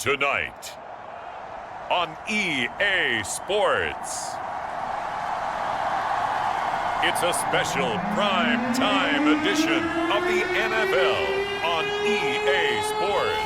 Tonight on EA Sports. It's a special prime time edition of the NFL on EA Sports.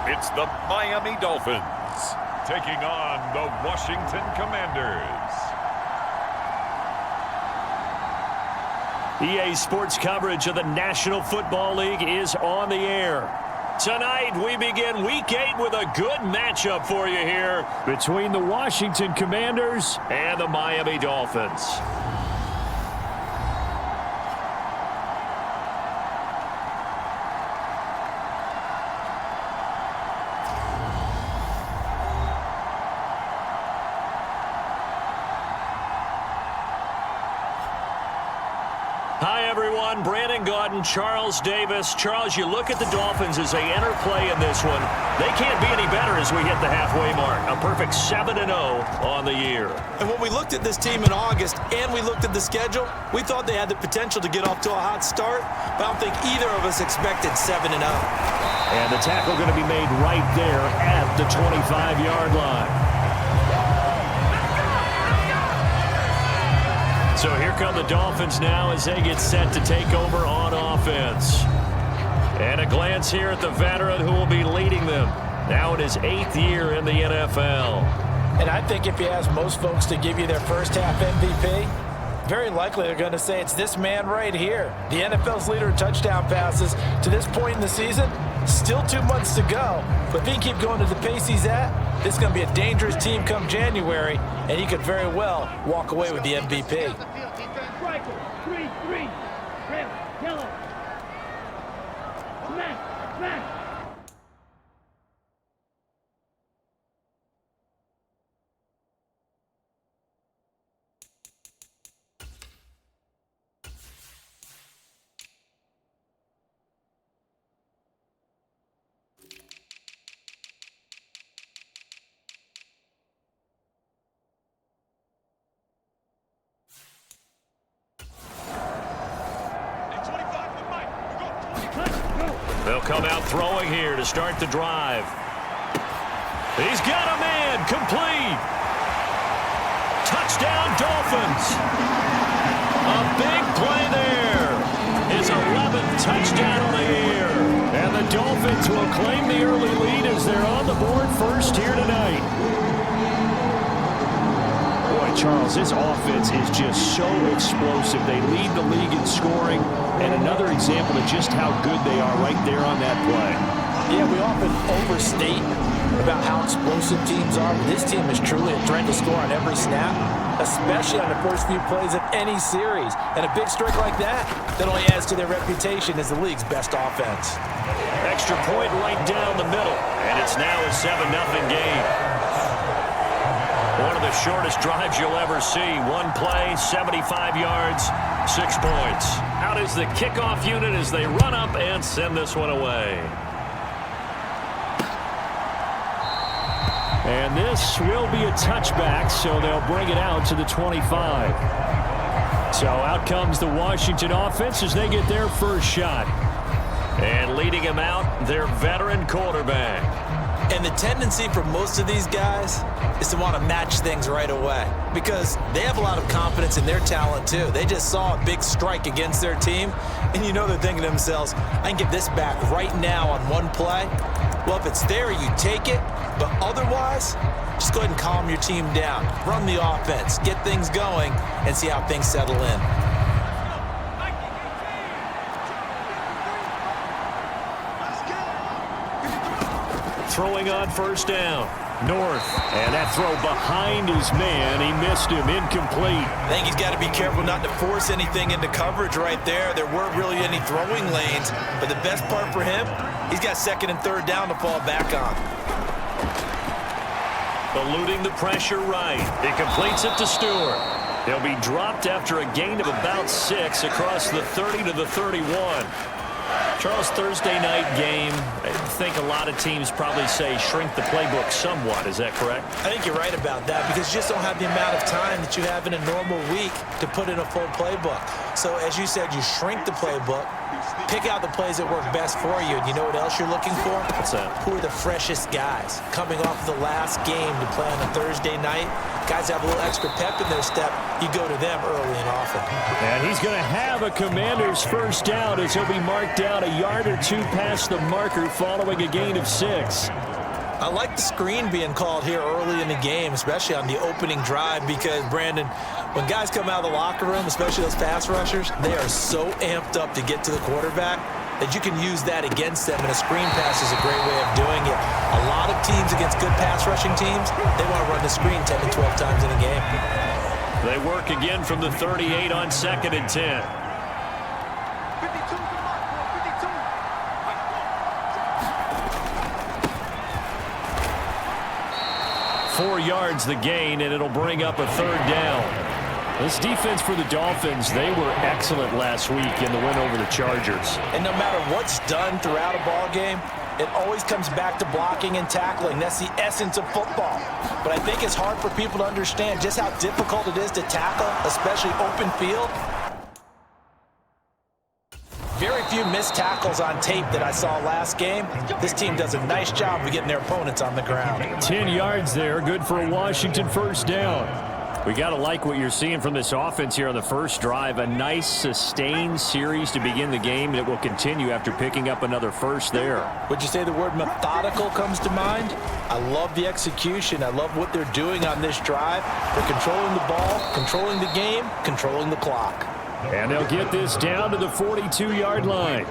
It's the Miami Dolphins taking on the Washington Commanders. EA Sports coverage of the National Football League is on the air. Tonight, we begin Week 8 with a good matchup for you here between the Washington Commanders and the Miami Dolphins. Hi, everyone. Brandon Gaudin, Charles Davis. Charles, you look at the Dolphins as they enter play in this one. They can't be any better as we hit the halfway mark. A perfect 7-0 on the year. And when we looked at this team in August and we looked at the schedule, we thought they had the potential to get off to a hot start, but I don't think either of us expected 7-0. And the tackle going to be made right there at the 25-yard line. So here come the Dolphins now as they get set to take over on offense. And a glance here at the veteran who will be leading them now in his 8th year in the NFL. And I think if you ask most folks to give you their first half MVP, very likely they're going to say it's this man right here. The NFL's leader in touchdown passes to this point in the season. Still 2 months to go. But if he can keep going to the pace he's at, this is going to be a dangerous team come January, and he could very well walk away with the MVP. They'll come out throwing here to start the drive. He's got a man, complete. Touchdown, Dolphins. A big play there. His 11th touchdown on the year. And the Dolphins will claim the early lead as they're on the board first here tonight. Boy, Charles, this offense is just so explosive. They lead the league in scoring. And another example of just how good they are right there on that play. Yeah, we often overstate about how explosive teams are, but this team is truly a threat to score on every snap, especially on the first few plays of any series. And a big streak like that only adds to their reputation as the league's best offense. Extra point right down the middle, and it's now a 7-0 game. One of the shortest drives you'll ever see. One play, 75 yards, 6 points. Out is the kickoff unit as they run up and send this one away. And this will be a touchback, so they'll bring it out to the 25. So out comes the Washington offense as they get their first shot. And leading him out, their veteran quarterback. And the tendency for most of these guys is to want to match things right away because they have a lot of confidence in their talent too. They just saw a big strike against their team, and you know they're thinking to themselves, I can get this back right now on one play. Well, if it's there, you take it, but otherwise, just go ahead and calm your team down. Run the offense, get things going, and see how things settle in. Throwing on first down. North. And that throw behind his man. He missed him. Incomplete. I think he's got to be careful not to force anything into coverage right there. There weren't really any throwing lanes. But the best part for him, he's got second and third down to fall back on. Eluding the pressure right. He completes it to Stewart. They'll be dropped after a gain of about 6 across the 30 to the 31. Charles, Thursday night game, I think a lot of teams probably say shrink the playbook somewhat. Is that correct? I think you're right about that because you just don't have the amount of time that you have in a normal week to put in a full playbook. So as you said, you shrink the playbook, pick out the plays that work best for you. And you know what else you're looking for? What's that? Who are the freshest guys coming off the last game to play on a Thursday night? Guys have a little extra pep in their step. You go to them early and often. And he's going to have a Commander's first down as he'll be marked down a yard or two past the marker following a gain of 6. I like the screen being called here early in the game, especially on the opening drive, because, Brandon, when guys come out of the locker room, especially those pass rushers, they are so amped up to get to the quarterback that you can use that against them, and a screen pass is a great way of doing it. A lot of teams against good pass rushing teams, they want to run the screen 10 to 12 times in a game. They work again from the 38 on 2nd and 10. 4 yards the gain, and it'll bring up a 3rd down. This defense for the Dolphins, they were excellent last week in the win over the Chargers. And no matter what's done throughout a ball game, it always comes back to blocking and tackling. That's the essence of football. But I think it's hard for people to understand just how difficult it is to tackle, especially open field. Very few missed tackles on tape that I saw last game. This team does a nice job of getting their opponents on the ground. 10 yards there, good for a Washington first down. We got to like what you're seeing from this offense here on the first drive. A nice sustained series to begin the game that will continue after picking up another first there. Would you say the word methodical comes to mind? I love the execution. I love what they're doing on this drive. They're controlling the ball, controlling the game, controlling the clock. And they'll get this down to the 42-yard line.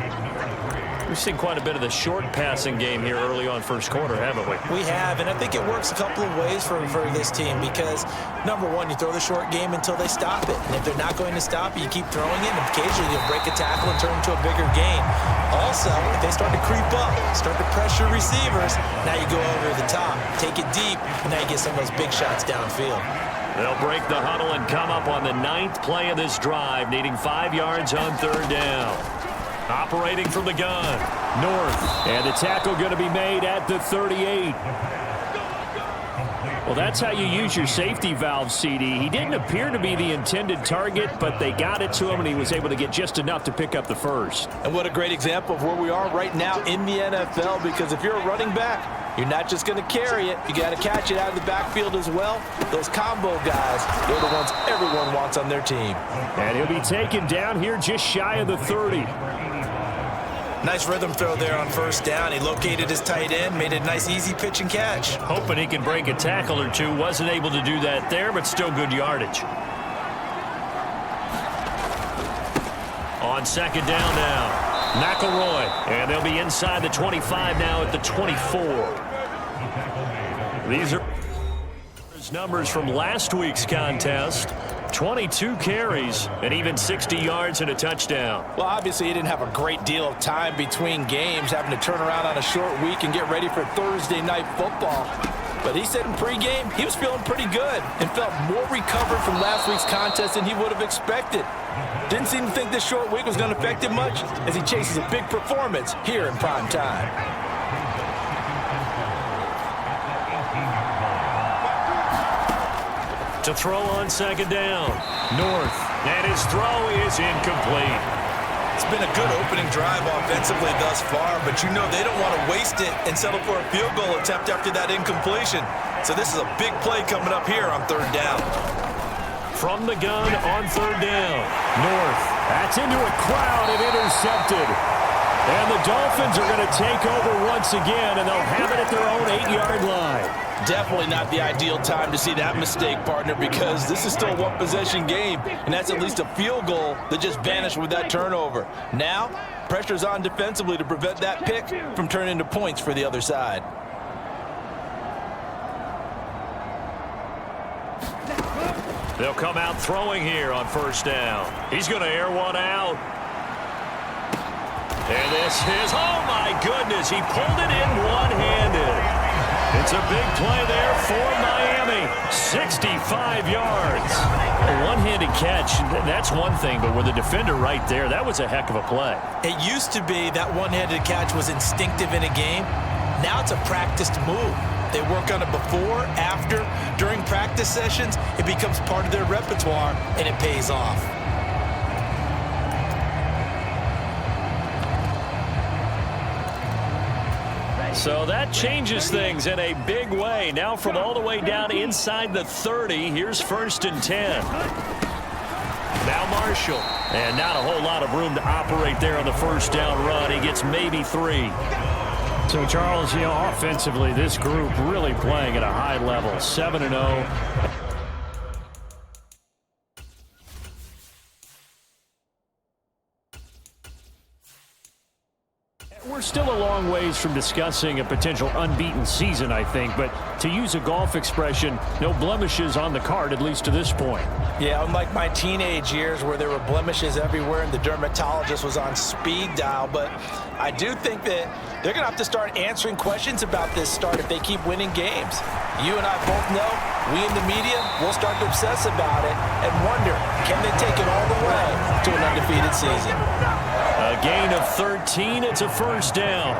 We've seen quite a bit of the short passing game here early on first quarter, haven't we? We have, and I think it works a couple of ways for this team because, number one, you throw the short game until they stop it. And if they're not going to stop it, you keep throwing it, and occasionally you'll break a tackle and turn into a bigger gain. Also, if they start to creep up, start to pressure receivers, now you go over the top, take it deep, and now you get some of those big shots downfield. They'll break the huddle and come up on the 9th play of this drive, needing 5 yards on 3rd down. Operating from the gun, North, and the tackle going to be made at the 38. Well, that's how you use your safety valve, CD. He didn't appear to be the intended target, but they got it to him, and he was able to get just enough to pick up the first. And what a great example of where we are right now in the NFL, because if you're a running back, you're not just going to carry it. You got to catch it out of the backfield as well. Those combo guys, they're the ones everyone wants on their team. And he'll be taken down here just shy of the 30. Nice rhythm throw there on first down. He located his tight end, made a nice easy pitch and catch. Hoping he can break a tackle or two. Wasn't able to do that there, but still good yardage. On 2nd down now, McElroy. And they'll be inside the 25 now at the 24. These are his numbers from last week's contest. 22 carries and even 60 yards and a touchdown. Well, obviously he didn't have a great deal of time between games, having to turn around on a short week and get ready for Thursday night football. But he said in pregame he was feeling pretty good and felt more recovered from last week's contest than he would have expected. Didn't seem to think this short week was going to affect him much as he chases a big performance here in prime time. To throw on 2nd down, North, and his throw is incomplete. It's been a good opening drive offensively thus far, but you know they don't want to waste it and settle for a field goal attempt after that incompletion. So this is a big play coming up here on 3rd down. From the gun on 3rd down, North, that's into a crowd and intercepted. And the Dolphins are going to take over once again, and they'll have it at their own 8-yard line. Definitely not the ideal time to see that mistake, partner, because this is still a one-possession game, and that's at least a field goal that just vanished with that turnover. Now, pressure's on defensively to prevent that pick from turning into points for the other side. They'll come out throwing here on 1st down. He's going to air one out. And this is, oh my goodness, he pulled it in one-handed. It's a big play there for Miami. 65 yards. A one-handed catch, that's one thing, but with the defender right there, that was a heck of a play. It used to be that one-handed catch was instinctive in a game. Now it's a practiced move. They work on it before, after, during practice sessions. It becomes part of their repertoire, and it pays off. So that changes things in a big way. Now from all the way down inside the 30, here's 1st and 10. Now Marshall. And not a whole lot of room to operate there on the first down run. He gets maybe 3. So, Charles, offensively, this group really playing at a high level. 7-0. We're still a long ways from discussing a potential unbeaten season, I think. But to use a golf expression, no blemishes on the card, at least to this point. Yeah, unlike my teenage years where there were blemishes everywhere and the dermatologist was on speed dial. But I do think that they're going to have to start answering questions about this start if they keep winning games. You and I both know, we in the media, will start to obsess about it and wonder, can they take it all the way to an undefeated season? A gain of 13. It's a first down.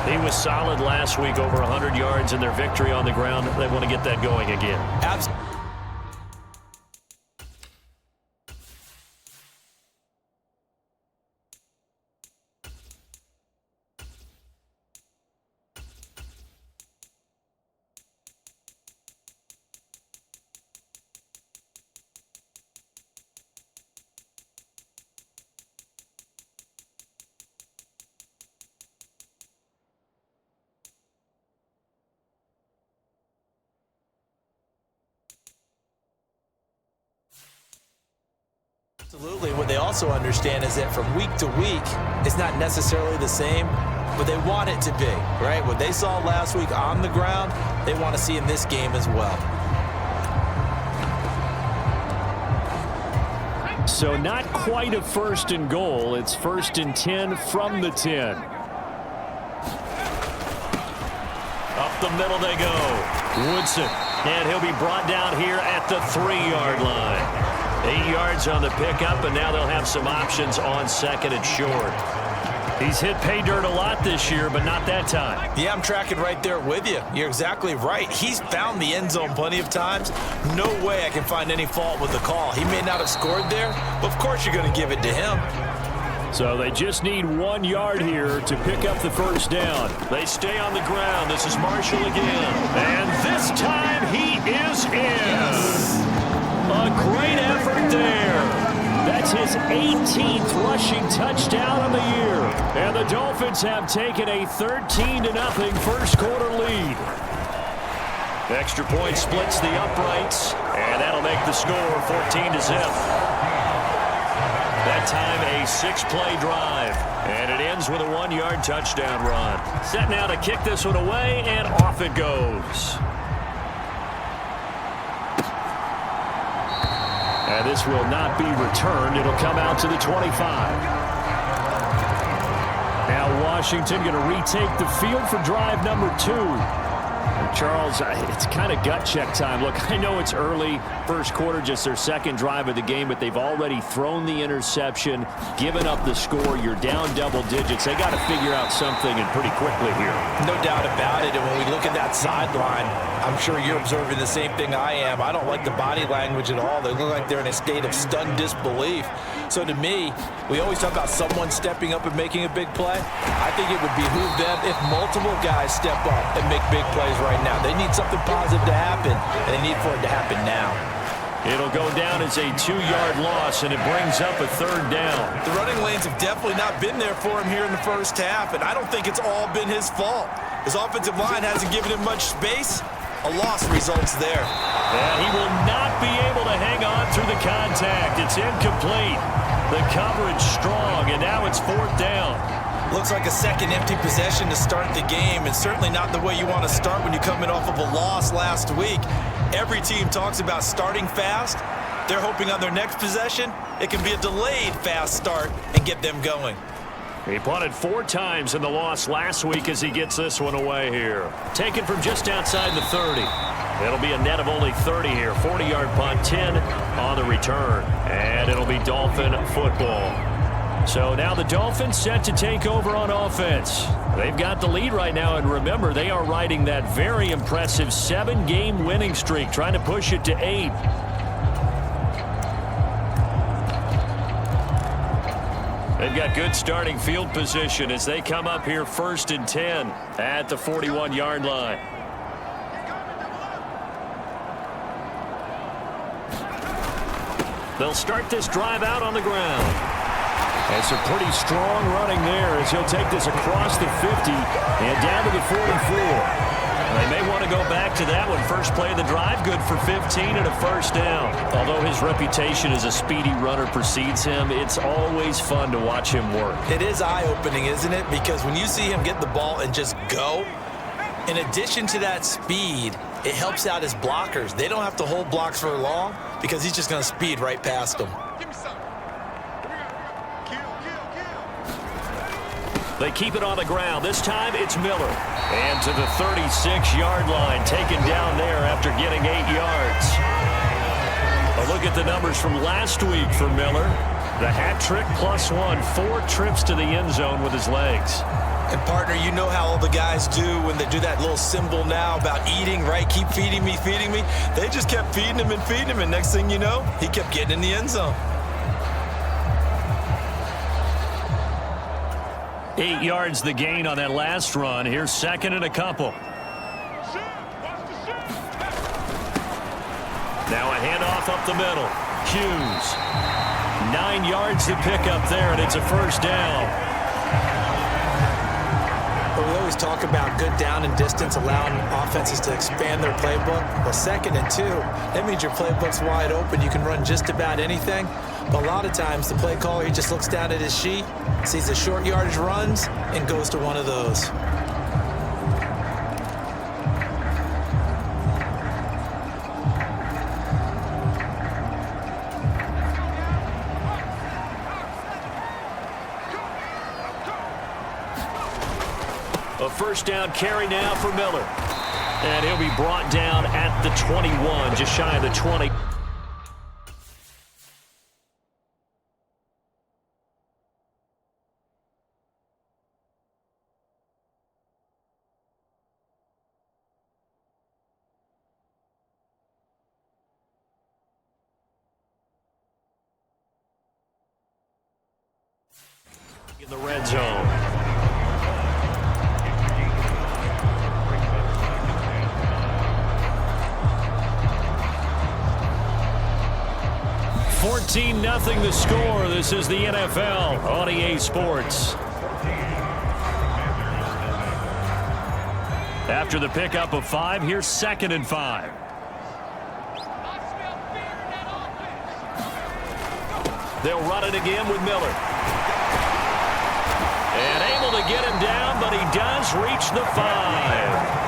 He was solid last week, over 100 yards in their victory on the ground. They want to get that going again. Absolutely. Absolutely. What they also understand is that from week to week, it's not necessarily the same, but they want it to be, right? What they saw last week on the ground, they want to see in this game as well. So not quite a 1st and goal. It's 1st and 10 from the 10. Up the middle they go. Woodson. And he'll be brought down here at the 3-yard line. 8 yards on the pickup, and now they'll have some options on 2nd and short. He's hit pay dirt a lot this year, but not that time. Yeah, I'm tracking right there with you. You're exactly right. He's found the end zone plenty of times. No way I can find any fault with the call. He may not have scored there, but of course you're going to give it to him. So they just need 1 yard here to pick up the first down. They stay on the ground. This is Marshall again. And this time he is in. A great effort there. That's his 18th rushing touchdown of the year. And the Dolphins have taken a 13-0 first quarter lead. Extra point splits the uprights, and that'll make the score 14-0. That time a 6-play drive, and it ends with a 1-yard touchdown run. Set now to kick this one away, and off it goes. And this will not be returned. It'll come out to the 25. Now Washington going to retake the field for drive number 2. Charles, it's kind of gut check time. Look, I know it's early, first quarter, just their second drive of the game, but they've already thrown the interception, given up the score. You're down double digits. They got to figure out something, and pretty quickly here. No doubt about it. And when we look at that sideline, I'm sure you're observing the same thing I am. I don't like the body language at all. They look like they're in a state of stunned disbelief. So to me, we always talk about someone stepping up and making a big play. I think it would behoove them if multiple guys step up and make big plays right now. They need something positive to happen, and they need for it to happen now. It'll go down as a 2-yard loss, and it brings up a 3rd down. The running lanes have definitely not been there for him here in the first half, and I don't think it's all been his fault. His offensive line hasn't given him much space. A loss results there. And he will not be able to hang on through the contact. It's incomplete. The coverage strong, and now it's 4th down. Looks like a second empty possession to start the game, and certainly not the way you want to start when you're coming off of a loss last week. Every team talks about starting fast. They're hoping on their next possession, it can be a delayed fast start and get them going. He punted 4 times in the loss last week as he gets this one away here. Taken from just outside the 30. It'll be a net of only 30 here. 40-yard punt, 10 on the return. And it'll be Dolphin football. So now the Dolphins set to take over on offense. They've got the lead right now, and remember, they are riding that very impressive 7-game winning streak, trying to push it to 8. They've got good starting field position as they come up here 1st and 10 at the 41-yard line. They'll start this drive out on the ground. And some pretty strong running there as he'll take this across the 50 and down to the 44. They may want to go back to that one. First play of the drive, good for 15 and a first down. Although his reputation as a speedy runner precedes him, it's always fun to watch him work. It is eye-opening, isn't it? Because when you see him get the ball and just go, in addition to that speed, it helps out his blockers. They don't have to hold blocks for long because he's just going to speed right past them. They keep it on the ground. This time it's Miller. And to the 36-yard line, taken down there after getting 8 yards. A look at the numbers from last week for Miller. The hat trick +1, 4 trips to the end zone with his legs. And, partner, you know how all the guys do when they do that little symbol now about eating, right? Keep feeding me, feeding me. They just kept feeding him, and next thing you know, he kept getting in the end zone. 8 yards the gain on that last run. Here's 2nd and a couple. Now a handoff up the middle. Hughes. 9 yards to pick up there, and it's a first down. Well, we always talk about good down and distance, allowing offenses to expand their playbook. Well, 2nd and 2, that means your playbook's wide open. You can run just about anything. But a lot of times, the play caller, he just looks down at his sheet, sees the short yardage runs, and goes to one of those. A first down carry now for Miller. And he'll be brought down at the 21, just shy of the 20. In the red zone. Nothing the score. This is the NFL on EA Sports. After the pickup of 5, here's 2nd and 5. They'll run it again with Miller. And able to get him down, but he does reach the 5.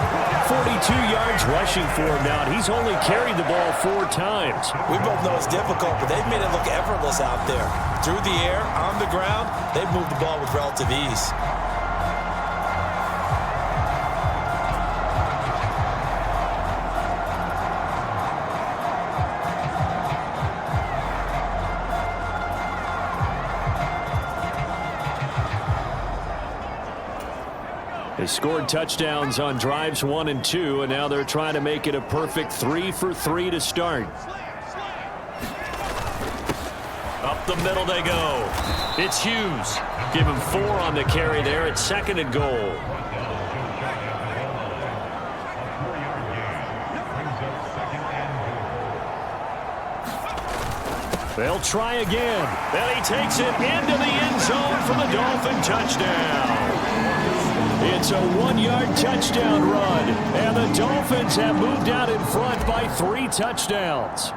42 yards rushing for him now, and he's only carried the ball 4 times. We both know it's difficult, but they've made it look effortless out there. Through the air, on the ground, they've moved the ball with relative ease. They scored touchdowns on drives 1 and 2, and now they're trying to make it a perfect 3 for 3 to start. Up the middle they go. It's Hughes. Give him 4 on the carry there. It's 2nd and goal. They'll try again. And he takes it into the end zone for the Dolphin touchdown. It's a 1-yard touchdown run, and the Dolphins have moved out in front by 3 touchdowns.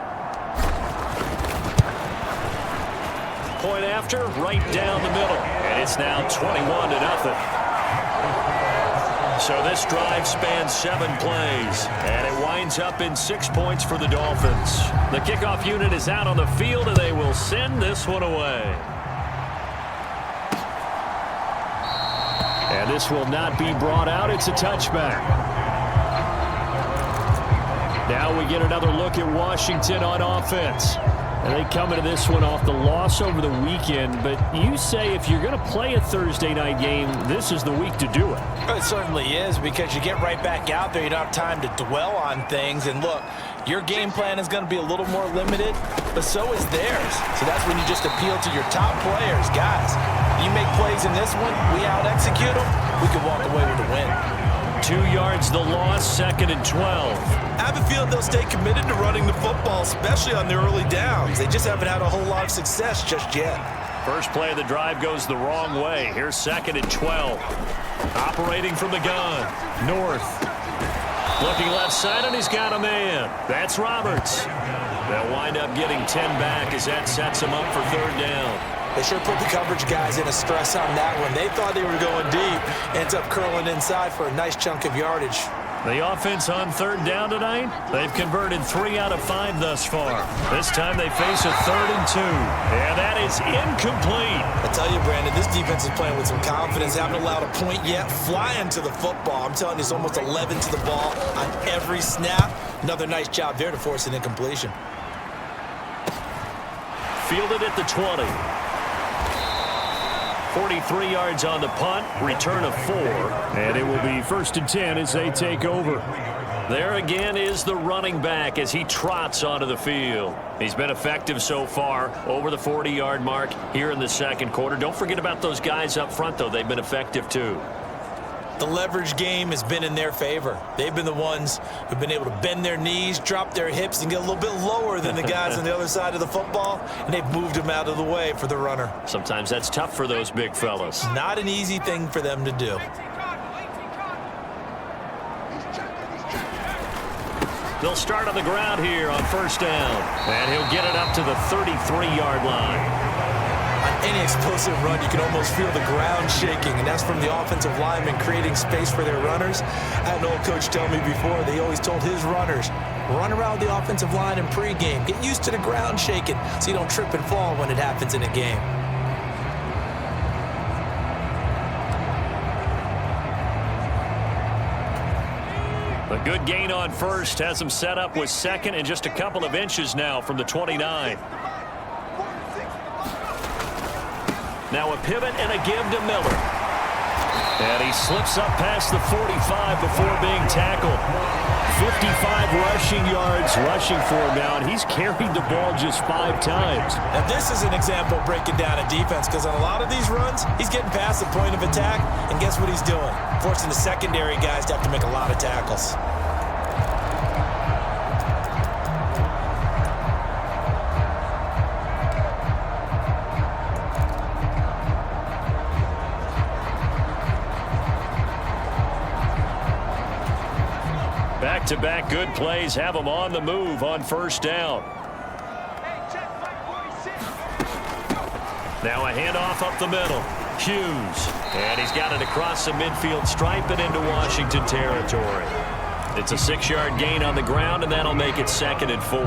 Point after, right down the middle, and it's now 21-0. So this drive spans 7 plays, and it winds up in 6 points for the Dolphins. The kickoff unit is out on the field, and they will send this one away. And this will not be brought out. It's a touchback. Now we get another look at Washington on offense. And they come into this one off the loss over the weekend. But you say if you're going to play a Thursday night game, this is the week to do it. It certainly is, because you get right back out there. You don't have time to dwell on things. And look, your game plan is going to be a little more limited, but so is theirs. So that's when you just appeal to your top players. Guys, you make plays in this one, we out-execute them, we can walk away with a win. 2 yards the loss, 2nd and 12. I have a feeling they'll stay committed to running the football, especially on the early downs. They just haven't had a whole lot of success just yet. First play of the drive goes the wrong way. Here's 2nd and 12. Operating from the gun. North. Looking left side, and he's got a man. That's Roberts. They'll wind up getting 10 back as that sets him up for 3rd down. They sure put the coverage guys in a stress on that one. They thought they were going deep. Ends up curling inside for a nice chunk of yardage. The offense on 3rd down tonight, they've converted 3 out of 5 thus far. This time they face a 3rd and 2. And that is incomplete. I tell you, Brandon, this defense is playing with some confidence. Haven't allowed a point yet. Flying to the football. I'm telling you, it's almost 11 to the ball on every snap. Another nice job there to force an incompletion. Fielded at the 20. 43 yards on the punt, return of 4, and it will be 1st and 10 as they take over. There again is the running back as he trots onto the field. He's been effective so far, over the 40-yard mark here in the 2nd quarter. Don't forget about those guys up front, though. They've been effective, too. The leverage game has been in their favor. They've been the ones who've been able to bend their knees, drop their hips, and get a little bit lower than the guys on the other side of the football, and they've moved them out of the way for the runner. Sometimes that's tough for those big fellas. Not an easy thing for them to do. They'll start on the ground here on 1st down, and he'll get it up to the 33-yard line. On any explosive run, you can almost feel the ground shaking, and that's from the offensive linemen creating space for their runners. I had an old coach tell me before, they always told his runners, run around the offensive line in pregame. Get used to the ground shaking so you don't trip and fall when it happens in a game. A good gain on 1st has him set up with 2nd and just a couple of inches now from the 29. Now a pivot and a give to Miller. And he slips up past the 45 before being tackled. 55 rushing yards rushing for him now, and he's carried the ball just 5 times. Now this is an example of breaking down a defense, because on a lot of these runs, he's getting past the point of attack, and guess what he's doing? Forcing the secondary guys to have to make a lot of tackles. Back-to-back good plays have him on the move on 1st down. Now a handoff up the middle. Hughes. And he's got it across the midfield stripe and into Washington territory. It's a 6-yard gain on the ground, and that'll make it 2nd and 4.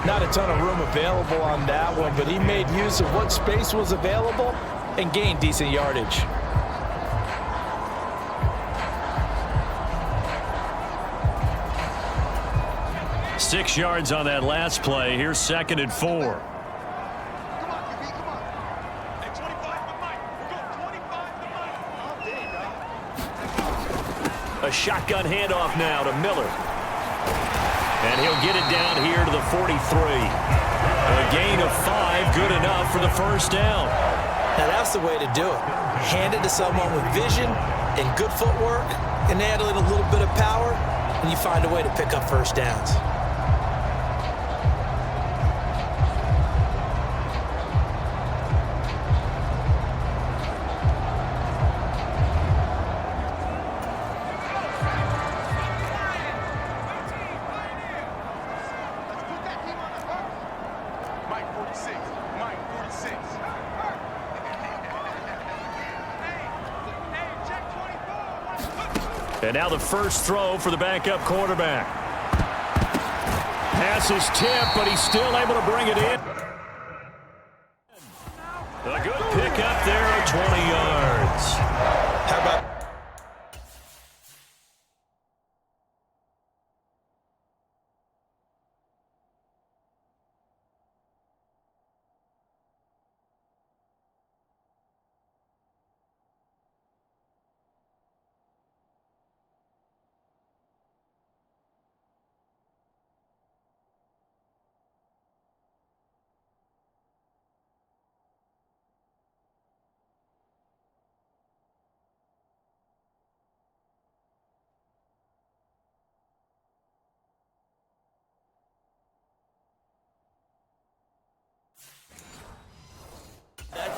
Not a ton of room available on that one, but he made use of what space was available and gained decent yardage. Six yards on that last play. Here's 2nd and 4. A shotgun handoff now to Miller. And he'll get it down here to the 43. A gain of 5, good enough for the 1st down. Now that's the way to do it. Hand it to someone with vision and good footwork, and add a little bit of power, and you find a way to pick up 1st downs. And now the first throw for the backup quarterback. Pass is tipped, but he's still able to bring it in. A good pickup there of 20 yards. How about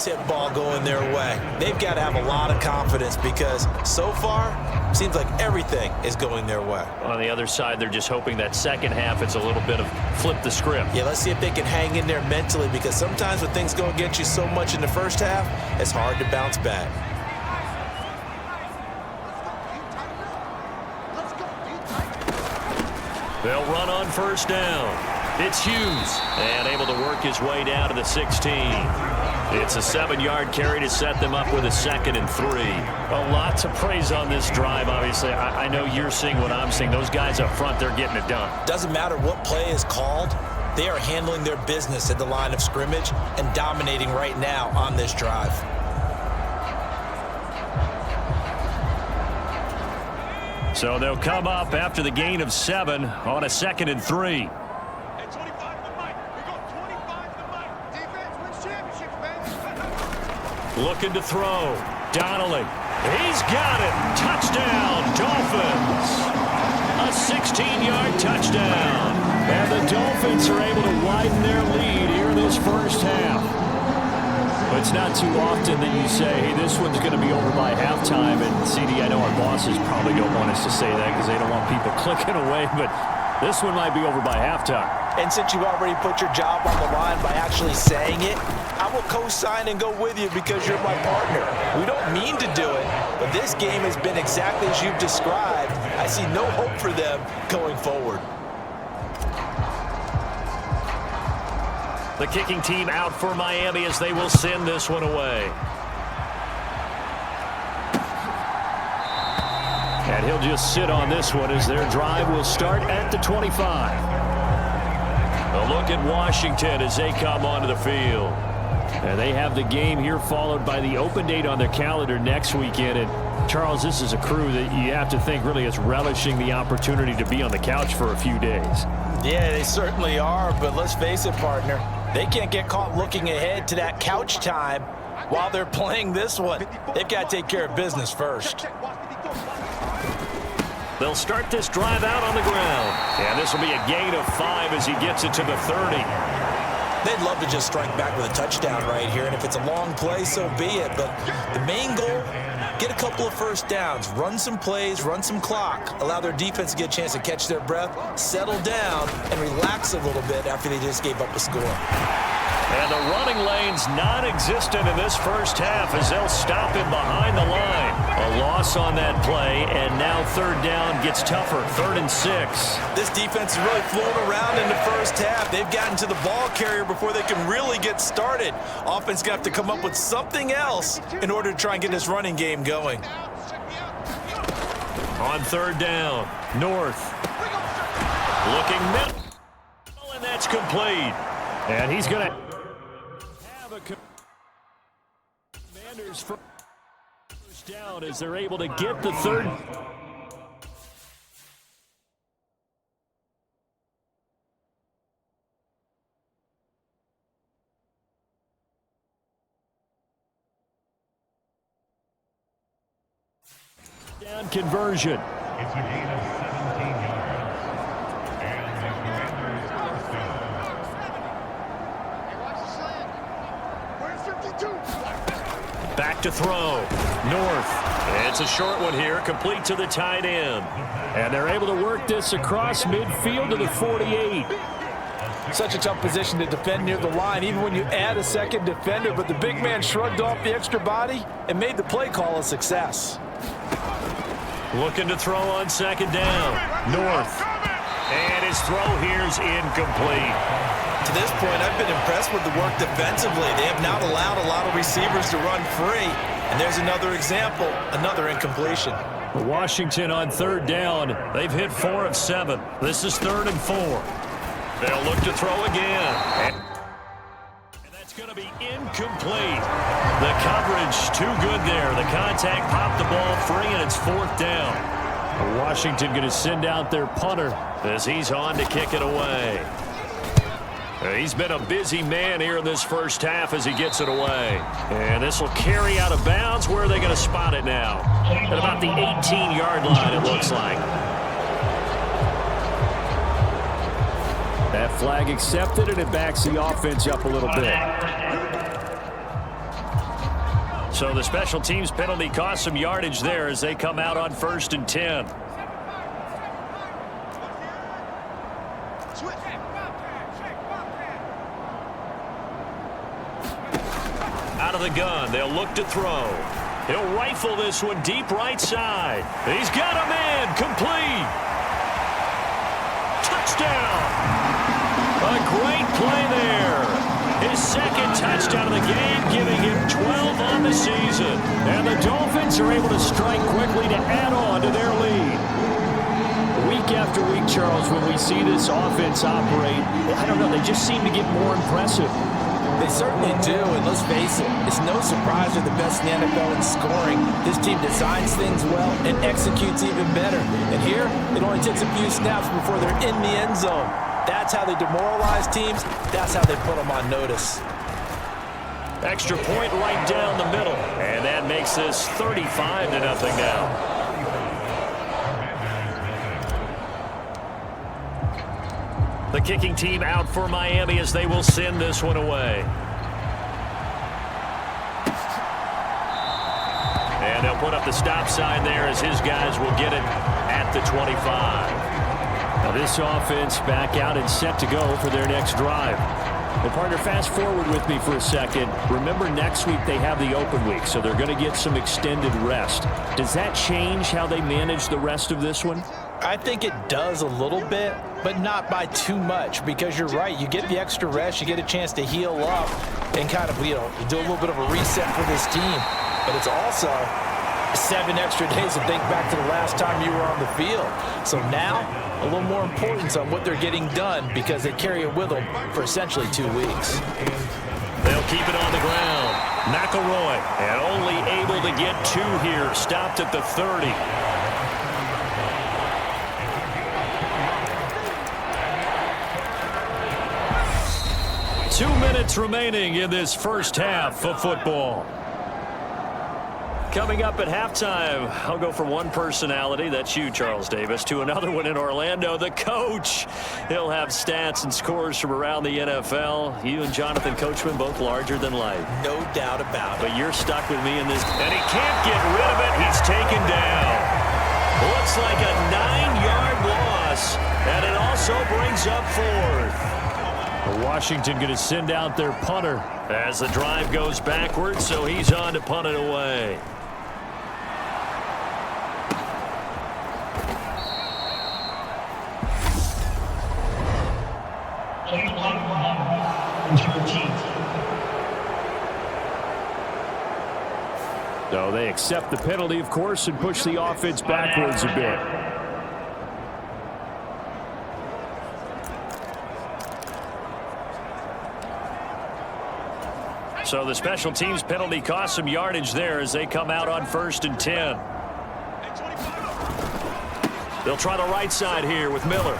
tip ball going their way. They've got to have a lot of confidence because so far, seems like everything is going their way. On the other side, they're just hoping that second half it's a little bit of flip the script. Yeah, let's see if they can hang in there mentally because sometimes when things go against you so much in the first half, it's hard to bounce back. They'll run on first down. It's Hughes, and able to work his way down to the 16. It's a 7-yard carry to set them up with a 2nd and 3. A lot to praise on this drive, obviously. I know you're seeing what I'm seeing. Those guys up front, they're getting it done. Doesn't matter what play is called. They are handling their business at the line of scrimmage and dominating right now on this drive. So they'll come up after the gain of 7 on a 2nd and 3. Looking to throw. Donnelly. He's got it. Touchdown, Dolphins. A 16-yard touchdown. And the Dolphins are able to widen their lead here in this first half. But it's not too often that you say, hey, this one's going to be over by halftime. And, CD, I know our bosses probably don't want us to say that because they don't want people clicking away. But this one might be over by halftime. And since you've already put your job on the line by actually saying it, I will co-sign and go with you because you're my partner. We don't mean to do it, but this game has been exactly as you've described. I see no hope for them going forward. The kicking team out for Miami as they will send this one away. And he'll just sit on this one as their drive will start at the 25. A look at Washington as they come onto the field. And they have the game here followed by the open date on their calendar next weekend. And Charles, this is a crew that you have to think really is relishing the opportunity to be on the couch for a few days. Yeah, they certainly are, but let's face it, partner. They can't get caught looking ahead to that couch time while they're playing this one. They've got to take care of business first. They'll start this drive out on the ground. And this will be a gain of 5 as he gets it to the 30. They'd love to just strike back with a touchdown right here, and if it's a long play, so be it. But the main goal, get a couple of first downs, run some plays, run some clock, allow their defense to get a chance to catch their breath, settle down, and relax a little bit after they just gave up a score. And the running lane's non-existent in this first half as they'll stop him behind the line. A loss on that play, and now third down gets tougher, 3rd and 6. This defense is really flown around in the first half. They've gotten to the ball carrier before they can really get started. Offense going to have to come up with something else in order to try and get this running game going. On third down, North. Looking middle, and that's complete. And he's going to have a Commanders first down as they're able to get the third. Down conversion. It's a gain of 17 yards. And the Commanders first down. Back to throw. North. It's a short one here, complete to the tight end. And they're able to work this across midfield to the 48. Such a tough position to defend near the line, even when you add a second defender. But the big man shrugged off the extra body and made the play call a success. Looking to throw on second down. North. And his throw here's incomplete. To this point, I've been impressed with the work defensively. They have not allowed a lot of receivers to run free. And there's another example, another incompletion. Washington on third down. They've hit 4 of 7. This is 3rd and 4. They'll look to throw again. And that's going to be incomplete. The coverage too good there. The contact popped the ball free, and it's 4th down. Washington going to send out their punter as he's on to kick it away. He's been a busy man here in this first half as he gets it away. And this will carry out of bounds. Where are they going to spot it now? At about the 18-yard line, it looks like. That flag accepted, and it backs the offense up a little bit. So the special teams penalty cost some yardage there as they come out on 1st and 10. Out of the gun, they'll look to throw. He'll rifle this one deep right side. He's got a man, complete. Touchdown. A great play there. His second touchdown of the game, giving him 12 on the season. And the Dolphins are able to strike quickly to add on to their lead. Week after week, Charles, when we see this offense operate, I don't know, they just seem to get more impressive. They certainly do, and let's face it, it's no surprise they're the best in the NFL in scoring. This team designs things well and executes even better. And here, it only takes a few snaps before they're in the end zone. That's how they demoralize teams. That's how they put them on notice. Extra point right down the middle, and that makes this 35-0 now. The kicking team out for Miami as they will send this one away. And they'll put up the stop sign there as his guys will get it at the 25. Now this offense back out and set to go for their next drive. Well, partner, fast forward with me for a second. Remember, next week they have the open week, so they're going to get some extended rest. Does that change how they manage the rest of this one? I think it does a little bit, but not by too much, because you're right. You get the extra rest, you get a chance to heal up and kind of, do a little bit of a reset for this team. But it's also 7 extra days to think back to the last time you were on the field. So now, a little more importance on what they're getting done because they carry it with them for essentially 2 weeks. They'll keep it on the ground. McElroy, and only able to get 2 here, stopped at the 30. Two minutes remaining in this first half of football. Coming up at halftime, I'll go from one personality, that's you, Charles Davis, to another one in Orlando, the coach. He'll have stats and scores from around the NFL. You and Jonathan Coachman, both larger than life. No doubt about it. But you're stuck with me in this, and he can't get rid of it. He's taken down. Looks like a 9-yard loss, and it also brings up 4th. Washington going to send out their punter as the drive goes backwards, so he's on to punt it away. So they accept the penalty, of course, and push the offense backwards a bit. So the special teams penalty cost some yardage there as they come out on 1st and 10. They'll try the right side here with Miller.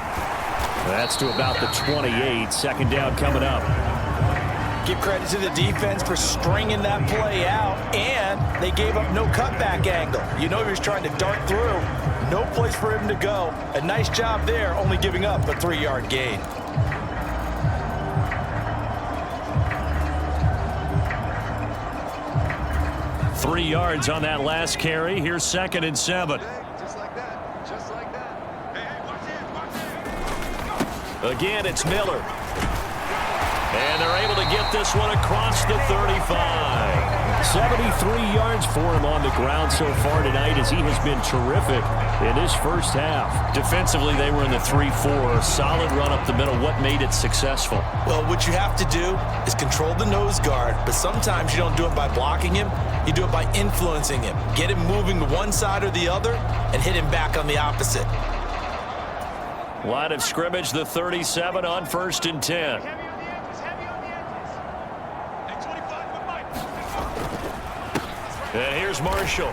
That's to about the 28. Second down coming up. Give credit to the defense for stringing that play out, and they gave up no cutback angle. You know he was trying to dart through. No place for him to go. A nice job there, only giving up a 3-yard gain. Three yards on that last carry. Here's 2nd and 7. Just like that. Just like that. Hey, watch it. Again, it's Miller. And they're able to get this one across the 35. 73 yards for him on the ground so far tonight as he has been terrific in this first half. Defensively, they were in the 3-4. Solid run up the middle. What made it successful? Well, what you have to do is control the nose guard, but sometimes you don't do it by blocking him. You do it by influencing him. Get him moving to one side or the other and hit him back on the opposite. Line of scrimmage, the 37 on 1st and 10. And here's Marshall.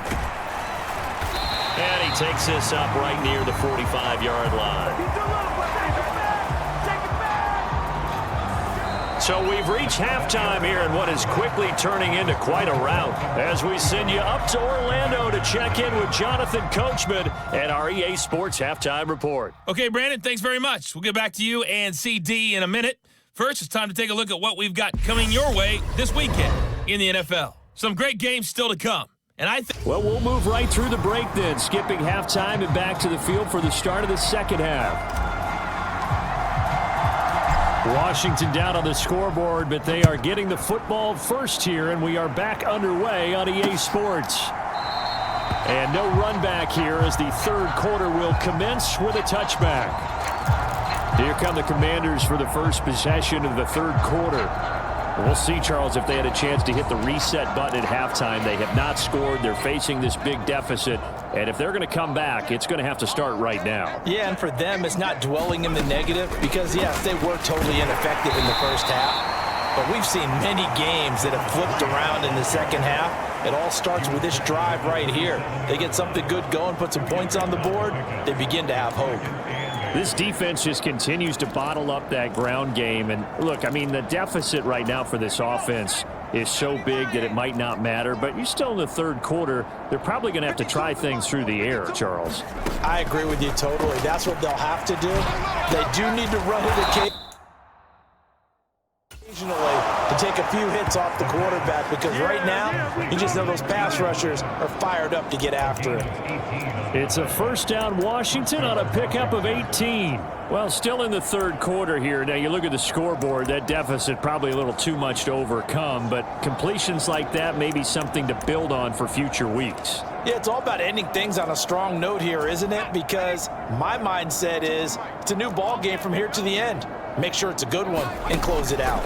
And he takes this up right near the 45-yard line. So we've reached halftime here in what is quickly turning into quite a rout as we send you up to Orlando to check in with Jonathan Coachman and our EA Sports Halftime Report. Okay, Brandon, thanks very much. We'll get back to you and CD in a minute. First, it's time to take a look at what we've got coming your way this weekend in the NFL. some great games still to come. And I think Well, we'll move right through the break then, skipping halftime and back to the field for the start of the second half. Washington down on the scoreboard, but they are getting the football first here, and we are back underway on EA Sports. And no run back here as the third quarter will commence with a touchback. Here come the Commanders for the first possession of the third quarter. We'll see, Charles, if they had a chance to hit the reset button at halftime. They have not scored. They're facing this big deficit. And if they're going to come back, it's going to have to start right now. Yeah, and for them, it's not dwelling in the negative because, yes, they were totally ineffective in the first half. But we've seen many games that have flipped around in the second half. It all starts with this drive right here. They get something good going, put some points on the board, they begin to have hope. This defense just continues to bottle up that ground game. And, look, I mean, the deficit right now for this offense is so big that it might not matter. But you're still in the third quarter. They're probably going to have to try things through the air, Charles. I agree with you totally. That's what they'll have to do. They do need to run it occasionally to take a few hits off the quarterback because right now, you just know those pass rushers are fired up to get after it. It's a first down Washington on a pickup of 18. Well, still in the third quarter here. Now, you look at the scoreboard, that deficit probably a little too much to overcome, but completions like that may be something to build on for future weeks. Yeah, it's all about ending things on a strong note here, isn't it? Because my mindset is it's a new ball game from here to the end. Make sure it's a good one and close it out.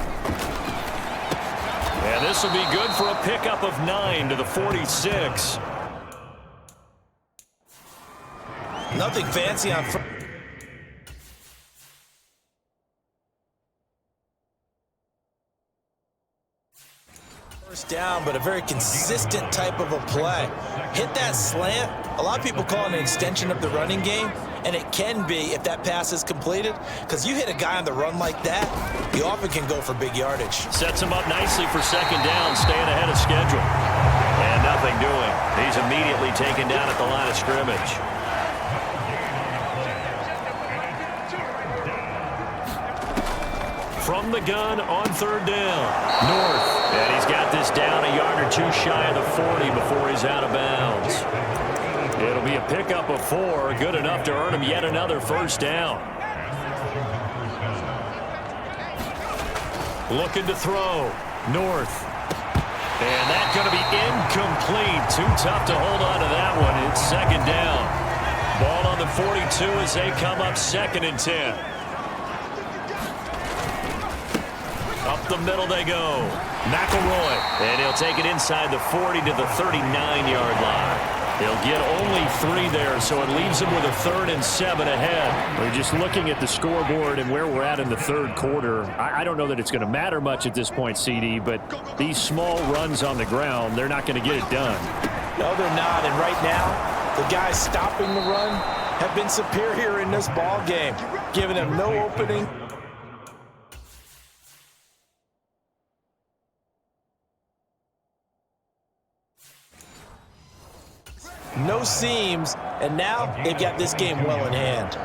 And this will be good for a pickup of 9 to the 46. Nothing fancy on first down, but a very consistent type of a play. Hit that slant. A lot of people call it an extension of the running game, and it can be if that pass is completed, because you hit a guy on the run like that, you often can go for big yardage. Sets him up nicely for second down, staying ahead of schedule. And nothing doing. He's immediately taken down at the line of scrimmage. From the gun on third down. North. And he's got this down a yard or two shy of the 40 before he's out of bounds. It'll be a pickup of 4, good enough to earn him yet another first down. Looking to throw. North. And that's going to be incomplete. Too tough to hold on to that one. It's second down. Ball on the 42 as they come up 2nd and 10. Up the middle they go. McElroy. And he'll take it inside the 40 to the 39-yard line. He'll get only 3 there, so it leaves him with a 3rd and 7 ahead. We're just looking at the scoreboard and where we're at in the third quarter. I don't know that it's going to matter much at this point, CD, but these small runs on the ground, they're not going to get it done. No, they're not. And right now, the guys stopping the run have been superior in this ball game, giving them no opening. No seams, and now they've got this game well in hand.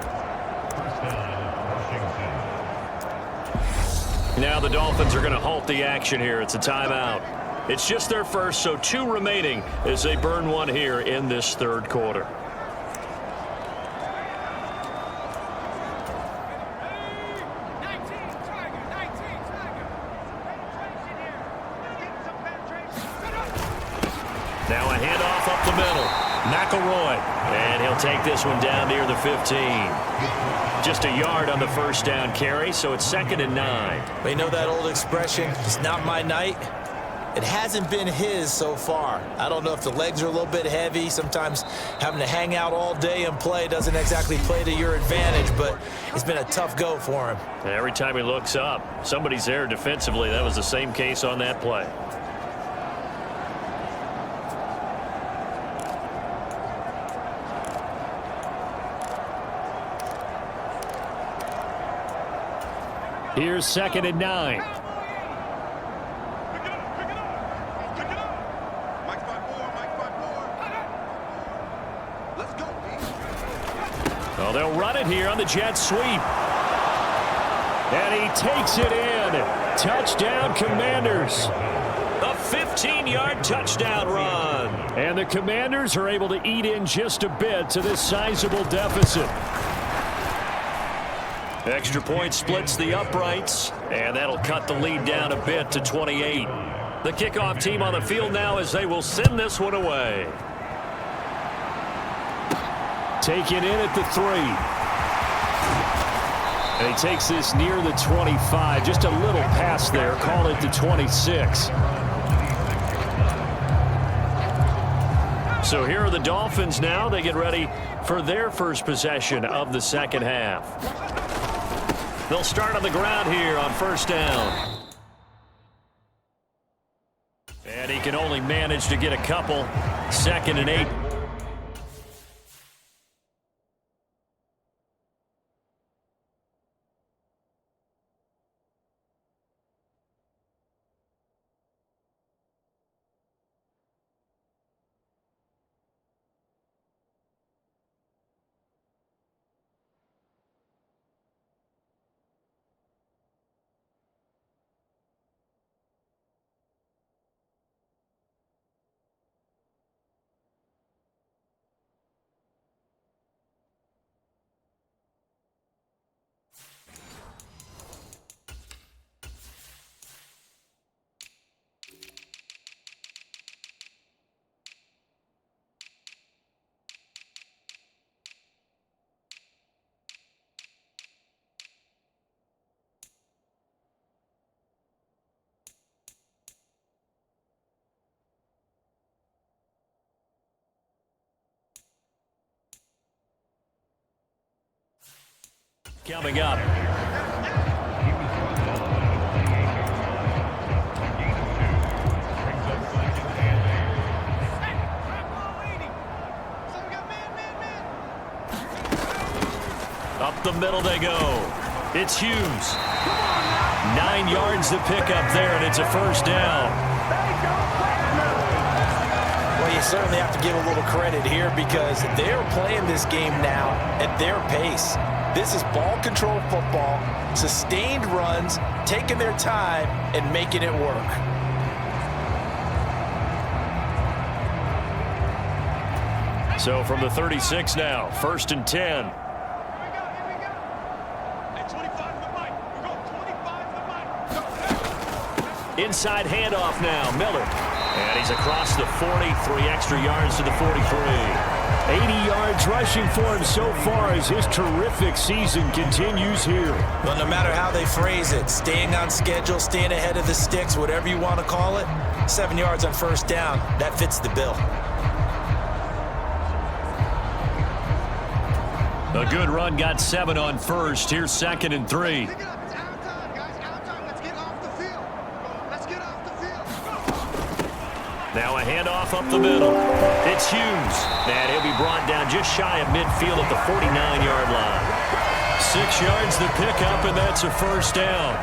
Now the Dolphins are going to halt the action here. It's a timeout. It's just their first, so 2 remaining as they burn 1 here in this third quarter. Now a handoff up the middle. McElroy. And he'll take this one down near the 15. Just a yard on the first down carry, so it's 2nd and 9. But you know that old expression, it's not my night? It hasn't been his so far. I don't know if the legs are a little bit heavy. Sometimes having to hang out all day and play doesn't exactly play to your advantage, but it's been a tough go for him. Every time he looks up, somebody's there defensively. That was the same case on that play. Here's 2nd and 9. Well, they'll run it here on the jet sweep. And he takes it in. Touchdown, Commanders. A 15-yard touchdown run. And the Commanders are able to eat in just a bit to this sizable deficit. Extra point splits the uprights, and that'll cut the lead down a bit to 28. The kickoff team on the field now as they will send this one away. Taken in at the 3. And he takes this near the 25. Just a little pass there. Call it the 26. So here are the Dolphins now. They get ready for their first possession of the second half. They'll start on the ground here on first down. And he can only manage to get a couple. 2nd and 8. Coming up. Up the middle they go. It's Hughes. 9 yards to pick up there, and it's a first down. Well, you certainly have to give a little credit here because they're playing this game now at their pace. This is ball control football, sustained runs, taking their time, and making it work. So from the 36 now, 1st and 10. Inside handoff now, Miller. And he's across the 40, 3 extra yards to the 43. 80 yards rushing for him so far as his terrific season continues here. Well, no matter how they phrase it, staying on schedule, staying ahead of the sticks, whatever you want to call it, 7 yards on first down, that fits the bill. A good run got 7 on first. Here's 2nd and 3. Pick it up. It's our time, guys. Our time. Let's get off the field. Let's get off the field. Now a handoff up the middle. It's Hughes. And he'll be brought down just shy of midfield at the 49-yard line. 6 yards to pick up, and that's a first down.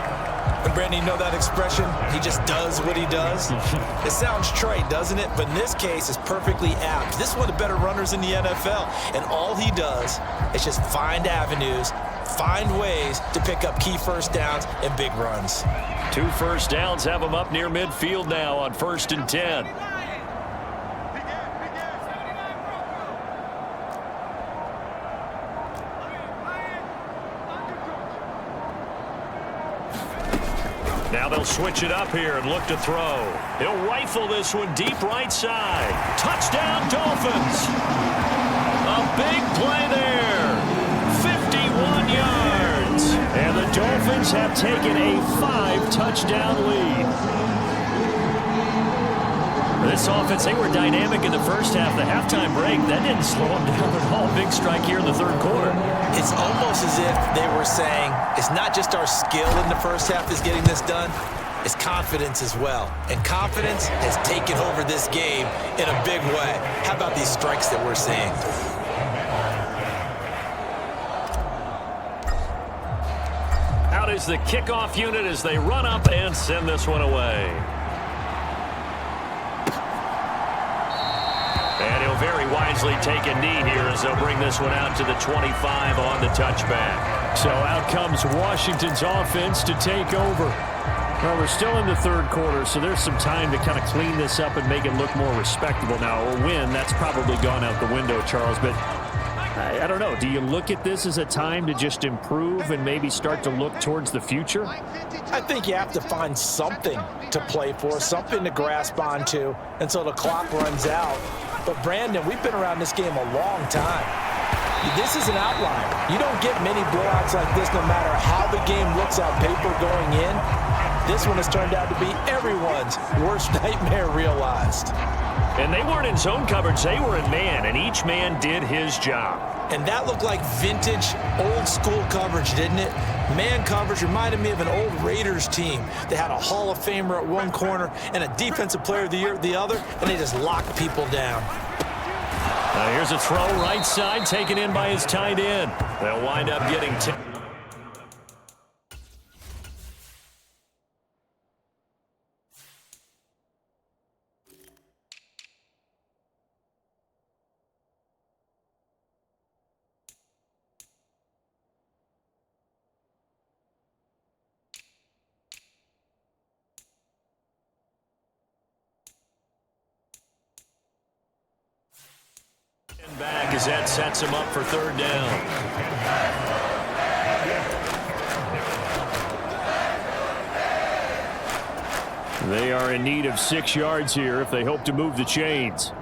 And Brandon, you know that expression? He just does what he does. It sounds trite, doesn't it? But in this case, it's perfectly apt. This is one of the better runners in the NFL. And all he does is just find avenues, find ways to pick up key first downs and big runs. 2 first downs have him up near midfield now on 1st and 10. Now they'll switch it up here and look to throw. He'll rifle this one deep right side. Touchdown, Dolphins. A big play there. 51 yards. And the Dolphins have taken a 5-touchdown lead. This offense, they were dynamic in the first half. The halftime break, that didn't slow them down at all. Big strike here in the third quarter. It's almost as if they were saying, it's not just our skill in the first half is getting this done, it's confidence as well. And confidence has taken over this game in a big way. How about these strikes that we're seeing? Out is the kickoff unit as they run up and send this one away. And he'll very wisely take a knee here as they'll bring this one out to the 25 on the touchback. So out comes Washington's offense to take over. Well, we're still in the third quarter, so there's some time to kind of clean this up and make it look more respectable. Now, a win, that's probably gone out the window, Charles, but I don't know. Do you look at this as a time to just improve and maybe start to look towards the future? I think you have to find something to play for, something to grasp onto until the clock runs out. But, Brandon, we've been around this game a long time. This is an outlier. You don't get many blowouts like this no matter how the game looks on paper going in. This one has turned out to be everyone's worst nightmare realized. And they weren't in zone coverage. They were in man, and each man did his job. And that looked like vintage, old-school coverage, didn't it? Man coverage reminded me of an old Raiders team. They had a Hall of Famer at one corner and a Defensive Player of the Year at the other, and they just locked people down. Now here's a throw right side, taken in by his tight end. They'll wind up getting 10. Back as that sets him up for third down. They are in need of 6 yards here if they hope to move the chains.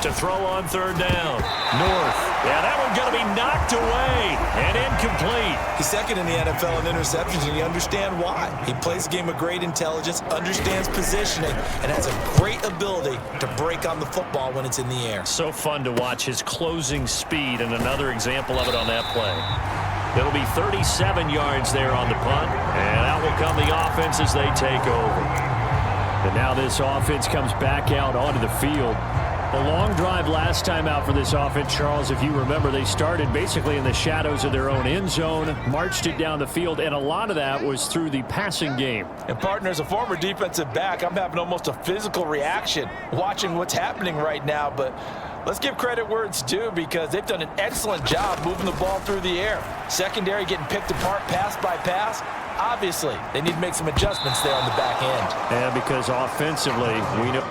To throw on third down. North. Yeah, that one's going to be knocked away and incomplete. He's second in the NFL in interceptions, and you understand why. He plays a game of great intelligence, understands positioning, and has a great ability to break on the football when it's in the air. So fun to watch his closing speed, and another example of it on that play. It'll be 37 yards there on the punt, and out will come the offense as they take over. And now this offense comes back out onto the field. A long drive last time out for this offense, Charles. If you remember, they started basically in the shadows of their own end zone, marched it down the field, and a lot of that was through the passing game. And, partner, as a former defensive back, I'm having almost a physical reaction watching what's happening right now. But let's give credit where it's due because they've done an excellent job moving the ball through the air. Secondary getting picked apart pass by pass. Obviously, they need to make some adjustments there on the back end. And because offensively, we know.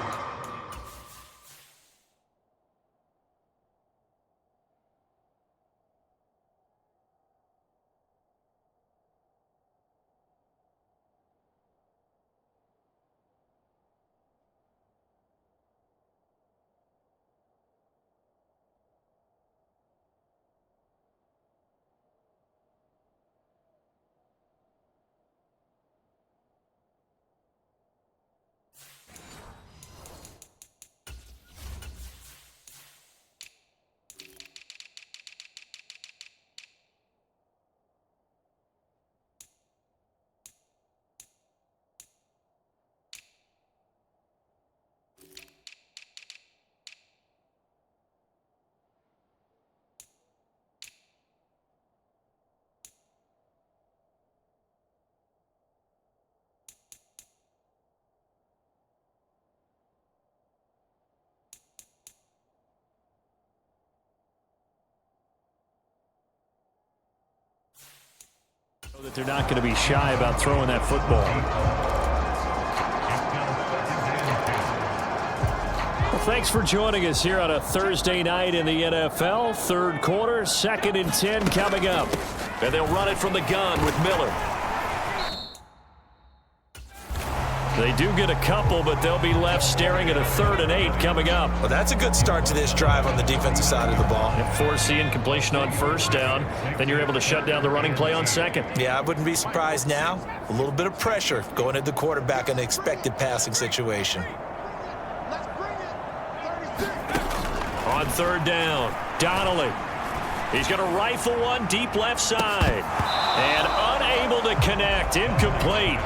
That they're not going to be shy about throwing that football. Well, thanks for joining us here on a Thursday night in the NFL. Third quarter, 2nd and 10 coming up. And they'll run it from the gun with Miller. They do get a couple, but they'll be left staring at a 3rd and 8 coming up. Well, that's a good start to this drive on the defensive side of the ball. Force the incompletion on first down. Then you're able to shut down the running play on second. Yeah, I wouldn't be surprised now. A little bit of pressure going at the quarterback in an expected passing situation. Let's bring it. 36. On third down, Donnelly. He's going to rifle one deep left side. And unable to connect, incomplete.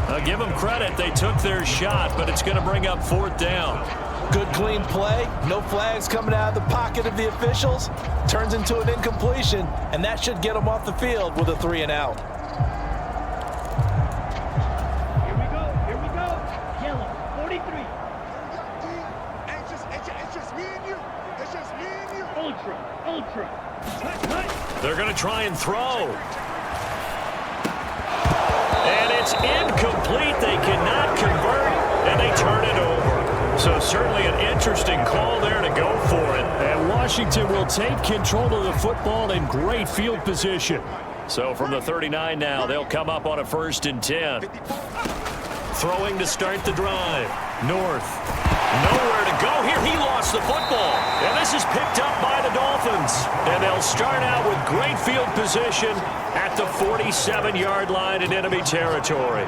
I'll give them credit. They took their shot, but it's going to bring up 4th down. Good, clean play. No flags coming out of the pocket of the officials. Turns into an incompletion, and that should get them off the field with a 3 and out. Here we go. Yellow, 43. It's just me and you. It's just me and you. Ultra. Cut. They're going to try and throw. So certainly an interesting call there to go for it. And Washington will take control of the football in great field position. So from the 39 now, they'll come up on a 1st and 10. Throwing to start the drive. North. Nowhere to go here. He lost the football. And this is picked up by the Dolphins. And they'll start out with great field position at the 47-yard line in enemy territory.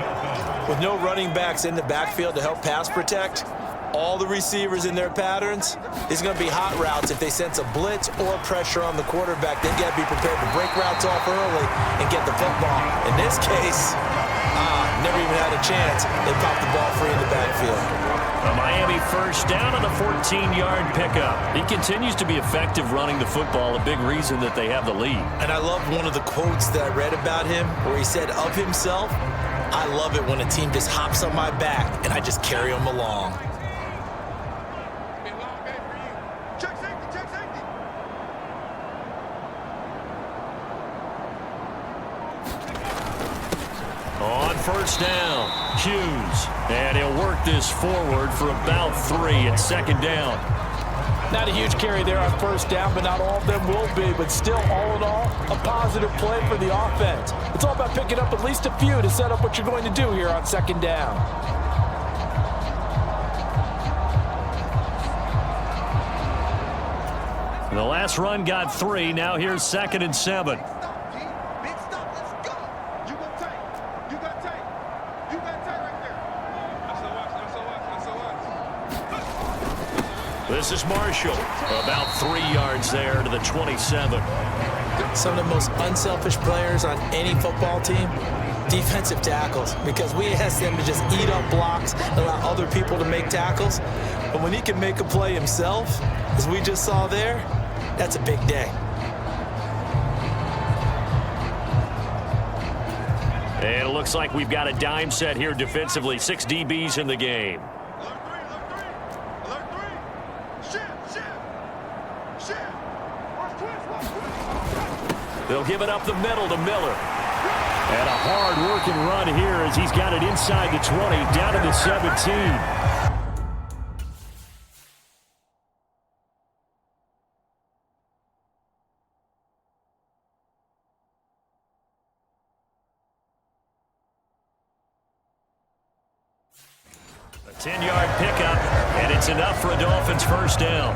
With no running backs in the backfield to help pass protect, all the receivers in their patterns, it's going to be hot routes. If they sense a blitz or pressure on the quarterback, they got to be prepared to break routes off early and get the football. In this case, never even had a chance. They popped the ball free in the backfield. A Miami 1st down on the 14-yard pickup. He continues to be effective running the football, a big reason that they have the lead. And I love one of the quotes that I read about him where he said of himself, "I love it when a team just hops on my back and I just carry them along." Check safety, check safety. On 1st down, Hughes. And he'll work this forward for about 3 at 2nd down. Not a huge carry there on 1st down, but not all of them will be. But still, all in all, a positive play for the offense. It's all about picking up at least a few to set up what you're going to do here on 2nd down. The last run got 3. Now here's 2nd and 7. Stop, G. Big stop, let's go. You got tight. You got tight. You got tight right there. This is Marshall. About 3 yards there to the 27. Some of the most unselfish players on any football team, defensive tackles, because we ask them to just eat up blocks, allow other people to make tackles. But when he can make a play himself, as we just saw there, that's a big day. And it looks like we've got a dime set here defensively. 6 DBs in the game. Alert three. Shift. Watch twist. They'll give it up the middle to Miller. And a hard-working run here as he's got it inside the 20, down to the 17. A 10-yard pickup, and it's enough for a Dolphins 1st down.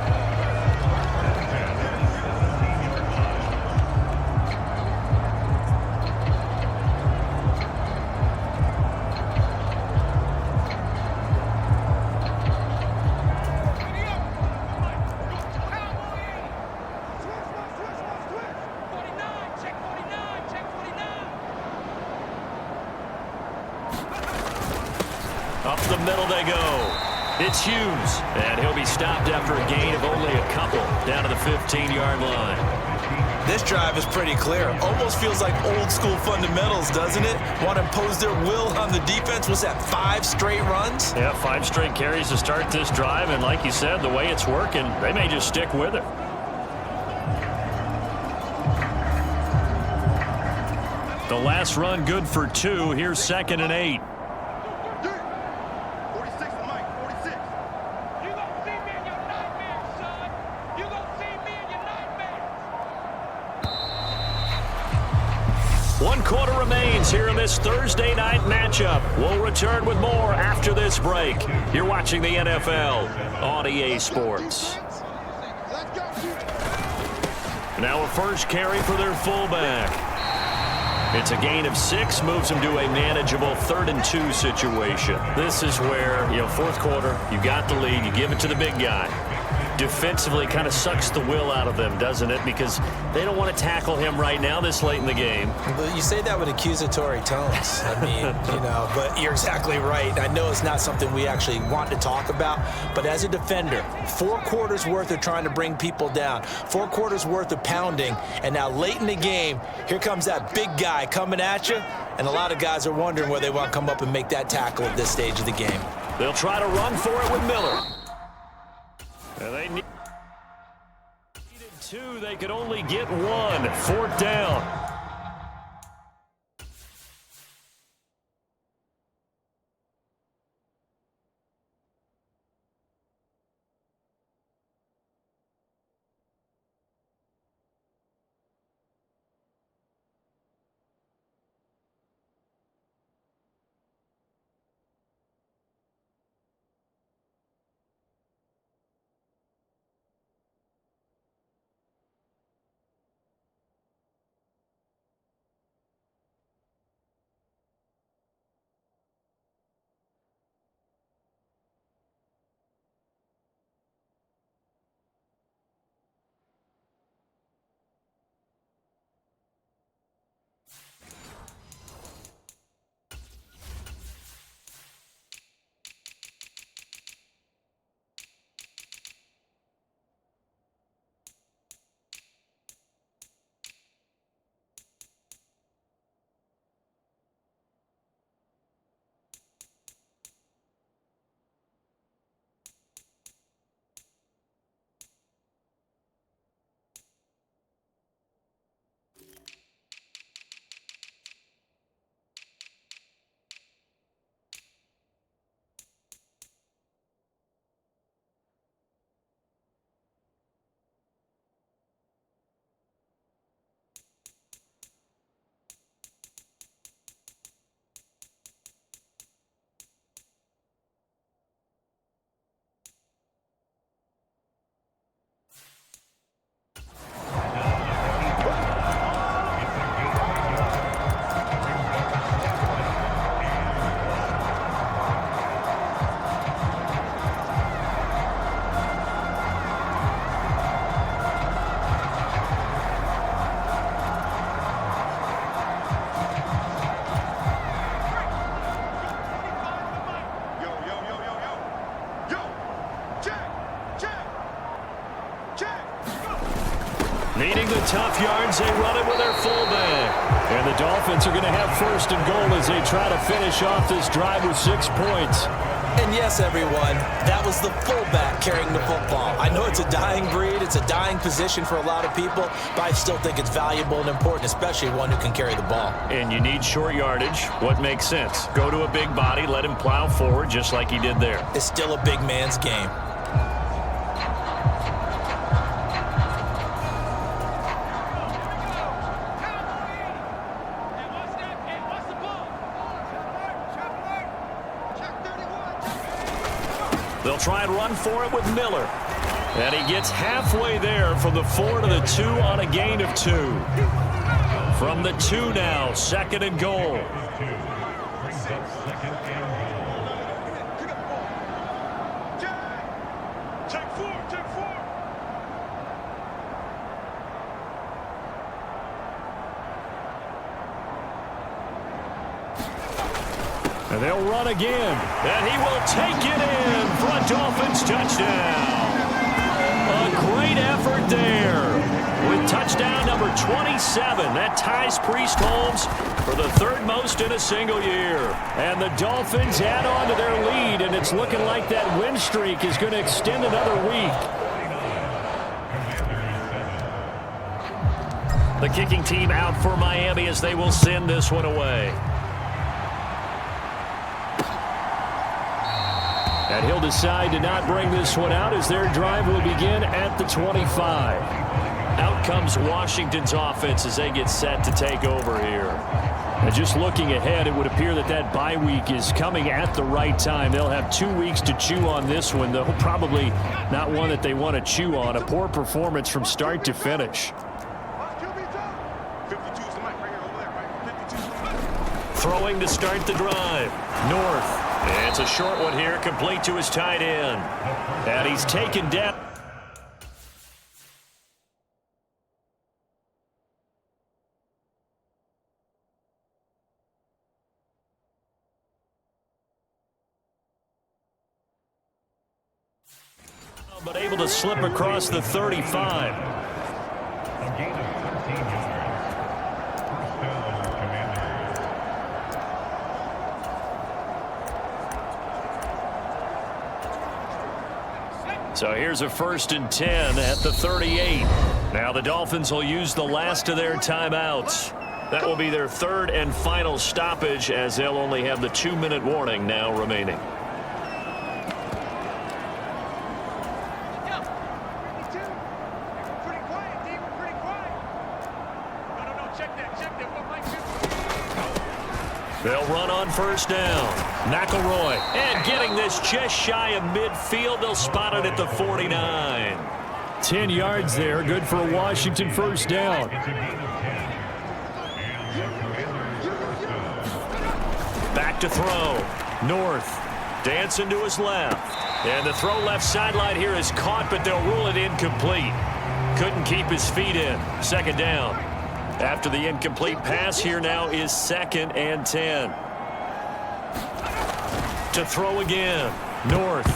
Up the middle they go. It's Hughes, and he'll be stopped after a gain of only a couple, down to the 15-yard line. This drive is pretty clear. Almost feels like old school fundamentals, doesn't it? Want to impose their will on the defense. Was that 5 straight runs? Yeah, 5 straight carries to start this drive, and like you said, the way it's working, they may just stick with it. The last run good for 2. Here's 2nd and 8. 46 to Mike, 46. You gonna see me in your nightmares, son. You gonna see me in your nightmares. 1 quarter remains here in this Thursday night matchup. We'll return with more after this break. You're watching the NFL on EA Sports. Let's go. Now a first carry for their fullback. It's a gain of 6, moves them to a manageable 3rd and 2 situation. This is where, 4th quarter, you got the lead, you give it to the big guy. Defensively kind of sucks the will out of them, doesn't it? Because they don't want to tackle him right now this late in the game. But you say that with accusatory tones. I mean, but you're exactly right. I know it's not something we actually want to talk about, but as a defender, 4 quarters worth of trying to bring people down, 4 quarters worth of pounding, and now late in the game, here comes that big guy coming at you, and a lot of guys are wondering where they want to come up and make that tackle at this stage of the game. They'll try to run for it with Miller. And they needed 2. They could only get 1. 4th down. tough yards. They run it with their fullback. And the Dolphins are going to have first and goal as they try to finish off this drive with 6 points. And yes, everyone, that was the fullback carrying the football. I know it's a dying breed. It's a dying position for a lot of people, but I still think it's valuable and important, especially one who can carry the ball. And you need short yardage. What makes sense? Go to a big body, let him plow forward just like he did there. It's still a big man's game. They'll try and run for it with Miller. And he gets halfway there from the 4 to the 2 on a gain of 2. From the 2 now, second and goal. And they'll run again. And he will take it in for a Dolphins touchdown. A great effort there. With touchdown number 27. That ties Priest Holmes for the 3rd most in a single year. And the Dolphins add on to their lead, and it's looking like that win streak is going to extend another week. The kicking team out for Miami as they will send this one away. And he'll decide to not bring this one out as their drive will begin at the 25. Out comes Washington's offense as they get set to take over here. And just looking ahead, it would appear that that bye week is coming at the right time. They'll have 2 weeks to chew on this one, though probably not one that they want to chew on. A poor performance from start to finish. Throwing to start the drive. North. And it's a short one here, complete to his tight end. And he's taken down. But able to slip across the 35. A gain of 13 yards. First down, Commanders. So here's a 1st and 10 at the 38. Now the Dolphins will use the last of their timeouts. That will be their 3rd and final stoppage as they'll only have the 2-minute warning now remaining. They'll run on 1st down. McElroy. And getting this just shy of midfield. They'll spot it at the 49. 10 yards there. Good for a Washington 1st down. Back to throw. North. Dancing to his left. And the throw left sideline here is caught, but they'll rule it incomplete. Couldn't keep his feet in. 2nd down. After the incomplete pass, here now is 2nd and 10. To throw again. North.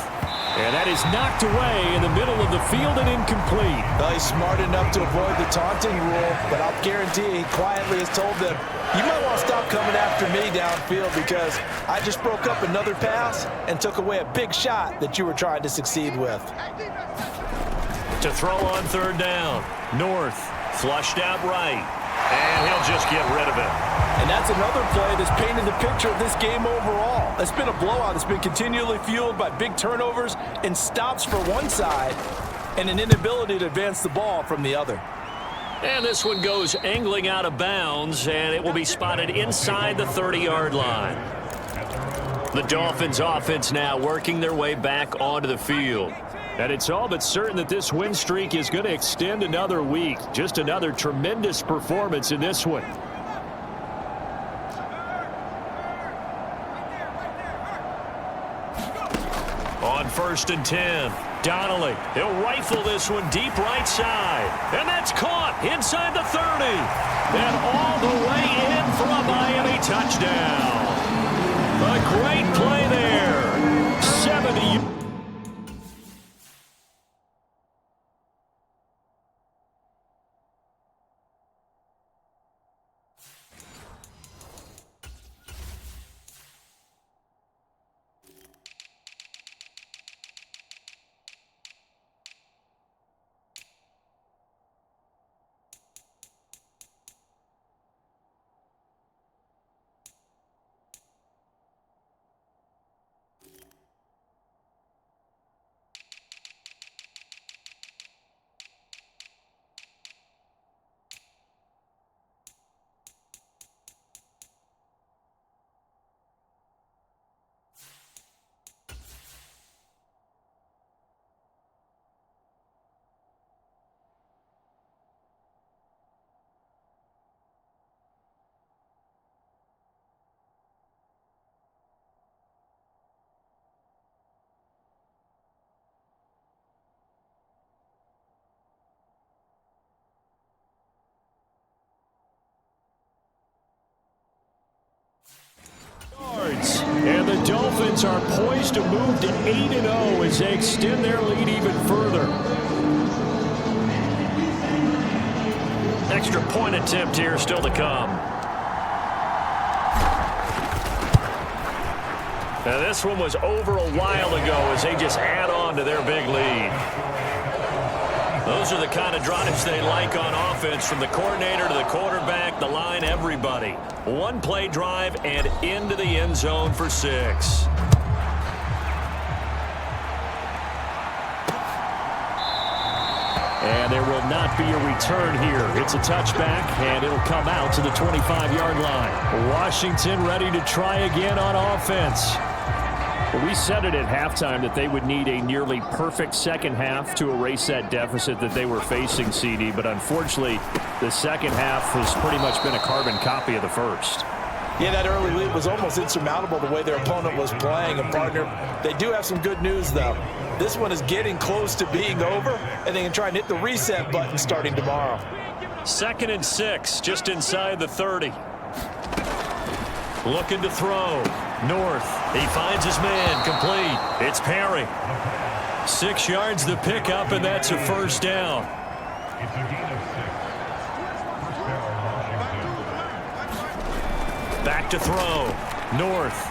And that is knocked away in the middle of the field and incomplete. Well, he's smart enough to avoid the taunting rule, but I'll guarantee he quietly has told them, you might want to stop coming after me downfield because I just broke up another pass and took away a big shot that you were trying to succeed with. To throw on 3rd down. North. Flushed out right. And he'll just get rid of it. And that's another play that's painted the picture of this game overall. It's been a blowout that's been continually fueled by big turnovers and stops for one side and an inability to advance the ball from the other. And this one goes angling out of bounds, and it will be spotted inside the 30-yard line. The Dolphins offense now working their way back onto the field. And it's all but certain that this win streak is going to extend another week. Just another tremendous performance in this one. On 1st and 10, Donnelly. He'll rifle this one deep right side. And that's caught inside the 30. And all the way in for a Miami touchdown. A great play there. 70. Dolphins are poised to move to 8-0 as they extend their lead even further. Extra point attempt here still to come. Now this one was over a while ago as they just add on to their big lead. Those are the kind of drives they like on offense, from the coordinator to the quarterback, the line, everybody. One play drive and into the end zone for 6. And there will not be a return here. It's a touchback, and it'll come out to the 25-yard line. Washington ready to try again on offense. We said it at halftime that they would need a nearly perfect second half to erase that deficit that they were facing, CD. But unfortunately, the second half has pretty much been a carbon copy of the first. Yeah, that early lead was almost insurmountable the way their opponent was playing. And, partner, they do have some good news, though. This one is getting close to being over, and they can try and hit the reset button starting tomorrow. 2nd and 6, just inside the 30. Looking to throw. North. He finds his man. Complete. It's Perry. 6 yards the pickup, and that's a first down. Back to throw. North.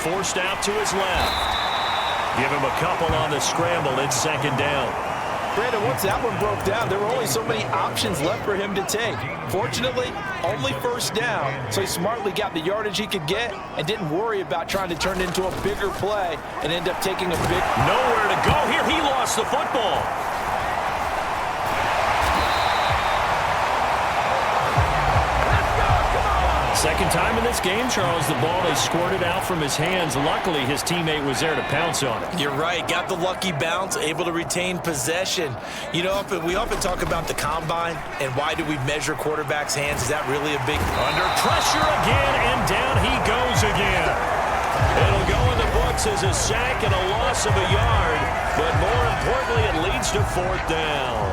Forced out to his left. Give him a couple on the scramble. It's 2nd down. Brandon, once that one broke down, there were only so many options left for him to take. Fortunately, only first down, so he smartly got the yardage he could get and didn't worry about trying to turn it into a bigger play and end up taking a big... Nowhere to go here. He lost the football. Second time in this game, Charles, the ball has squirted out from his hands. Luckily, his teammate was there to pounce on it. You're right. Got the lucky bounce, able to retain possession. You know, we often talk about the combine and why do we measure quarterbacks' hands. Is that really a big... Under pressure again, and down he goes again. It'll go in the books as a sack and a loss of a yard, but more importantly, it leads to 4th down.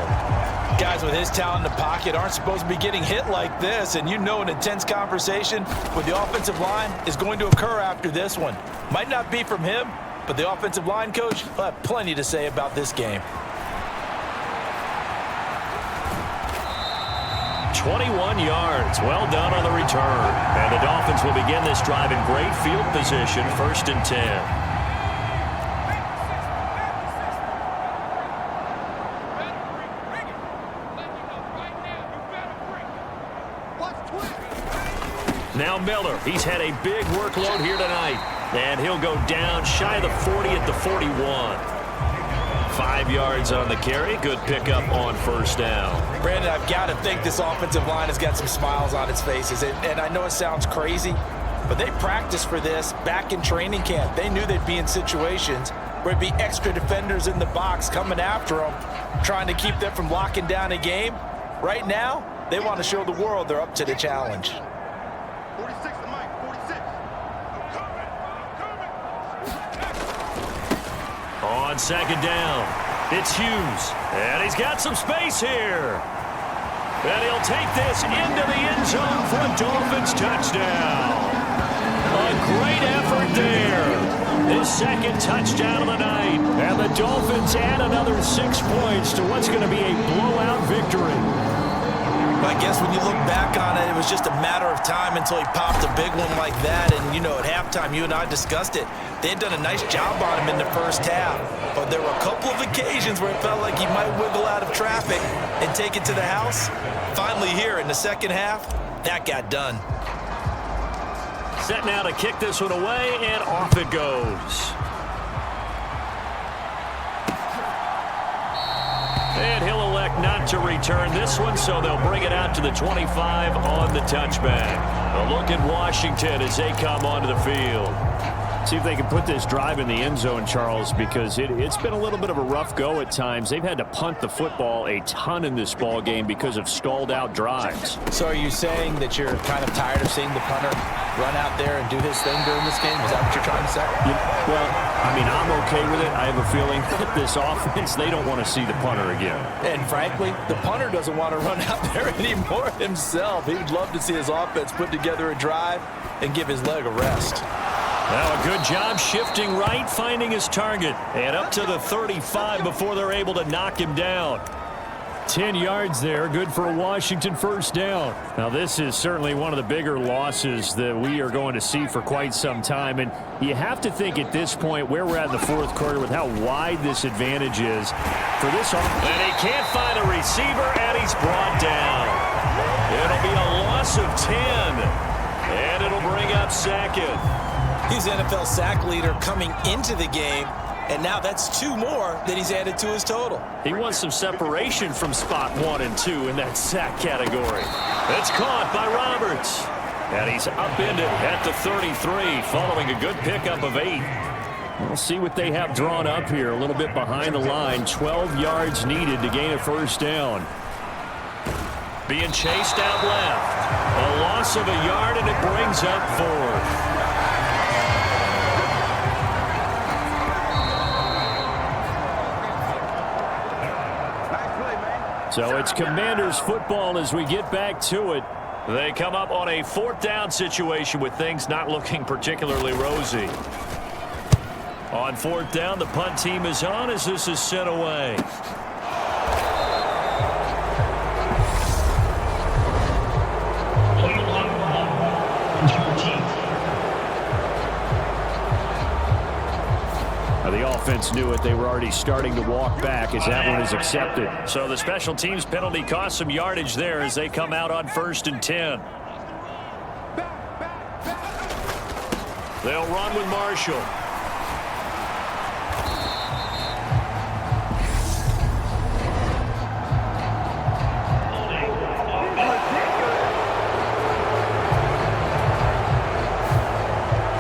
Guys with his talent in the pocket aren't supposed to be getting hit like this, and you know an intense conversation with the offensive line is going to occur after this one. Might not be from him, but the offensive line coach will have plenty to say about this game. 21 yards. Well done on the return. And the Dolphins will begin this drive in great field position, 1st and 10. Now Miller, he's had a big workload here tonight, and he'll go down shy of the 40 at the 41. 5 yards on the carry. Good pickup on 1st down. Brandon, I've got to think this offensive line has got some smiles on its faces, and I know it sounds crazy, but they practiced for this back in training camp. They knew they'd be in situations where it'd be extra defenders in the box coming after them, trying to keep them from locking down a game. Right now, they want to show the world they're up to the challenge. 46 to Mike, 46. On 2nd down, it's Hughes, and he's got some space here. And he'll take this into the end zone for a Dolphins touchdown. A great effort there. His 2nd touchdown of the night. And the Dolphins add another 6 points to what's going to be a blowout victory. I guess when you look back on it, it was just a matter of time until he popped a big one like that. And, you know, at halftime, you and I discussed it. They had done a nice job on him in the first half. But there were a couple of occasions where it felt like he might wiggle out of traffic and take it to the house. Finally here in the second half, that got done. Set now to kick this one away, and off it goes. And he'll elect not to return this one, so they'll bring it out to the 25 on the touchback. A look at Washington as they come onto the field. See if they can put this drive in the end zone, Charles, because it's been a little bit of a rough go at times. They've had to punt the football a ton in this ball game because of stalled-out drives. So are you saying that you're kind of tired of seeing the punter run out there and do his thing during this game? Is that what you're trying to say? Well, I mean, I'm okay with it. I have a feeling that this offense, they don't want to see the punter again. And frankly, the punter doesn't want to run out there anymore himself. He would love to see his offense put together a drive and give his leg a rest. Now a good job shifting right, finding his target. And up to the 35 before they're able to knock him down. 10 yards there, good for a Washington first down. Now this is certainly one of the bigger losses that we are going to see for quite some time. And you have to think at this point where we're at in the fourth quarter with how wide this advantage is for this. And he can't find a receiver, and he's brought down. It'll be a loss of 10. And it'll bring up second. He's NFL sack leader coming into the game, and now that's 2 more that he's added to his total. He wants some separation from spot 1 and 2 in that sack category. It's caught by Roberts. And he's upended at the 33, following a good pickup of 8. We'll see what they have drawn up here. A little bit behind the line. 12 yards needed to gain a first down. Being chased out left. A loss of a yard, and it brings up 4th. So it's Commanders football as we get back to it. They come up on a 4th down situation with things not looking particularly rosy. On 4th down, the punt team is on as this is sent away. The offense knew it. They were already starting to walk back as that one is accepted. So the special teams penalty cost some yardage there as they come out on 1st and 10. They'll run with Marshall.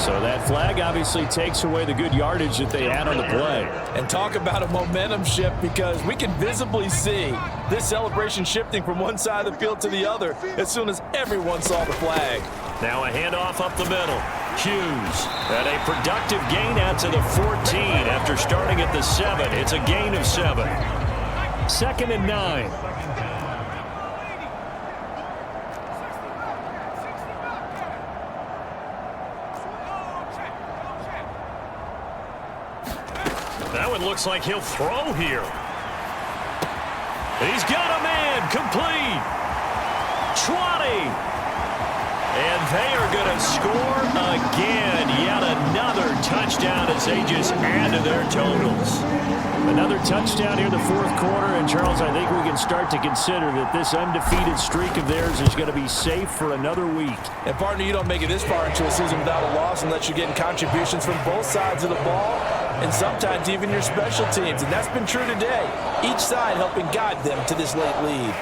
So that flag obviously takes away the good yardage that they had on the play. And talk about a momentum shift, because we can visibly see this celebration shifting from one side of the field to the other as soon as everyone saw the flag. Now a handoff up the middle. Hughes and a productive gain out to the 14 after starting at the 7. It's a gain of 7. 2nd and 9. That one looks like he'll throw here. He's got a man, complete. 20. And they are going to score again. Yet another touchdown as they just add to their totals. Another touchdown here in the 4th quarter. And, Charles, I think we can start to consider that this undefeated streak of theirs is going to be safe for another week. And, partner, you don't make it this far into a season without a loss unless you're getting contributions from both sides of the ball and sometimes even your special teams. And that's been true today. Each side helping guide them to this late lead.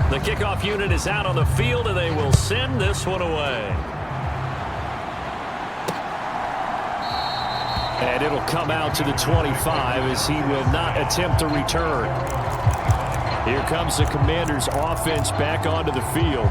The kickoff unit is out on the field, and they will send this one away. And it'll come out to the 25 as he will not attempt to return. Here comes the Commanders' offense back onto the field.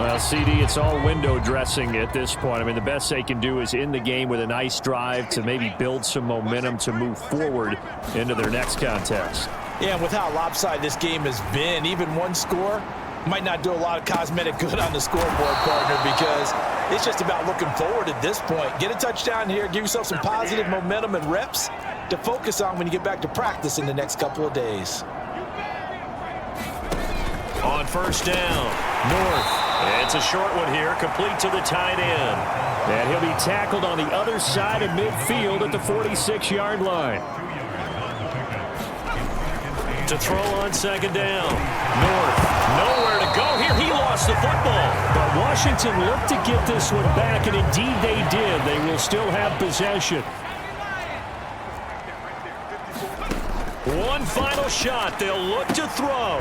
Well, CD, it's all window dressing at this point. I mean, the best they can do is end the game with a nice drive to maybe build some momentum to move forward into their next contest. Yeah, and with how lopsided this game has been, even one score might not do a lot of cosmetic good on the scoreboard, partner, because it's just about looking forward at this point. Get a touchdown here, give yourself some positive momentum and reps to focus on when you get back to practice in the next couple of days. On first down, North. It's a short one here, complete to the tight end. And he'll be tackled on the other side of midfield at the 46-yard line. To throw on second down. North, nowhere to go here. He lost the football. But Washington looked to get this one back, and indeed they did. They will still have possession. One final shot. They'll look to throw.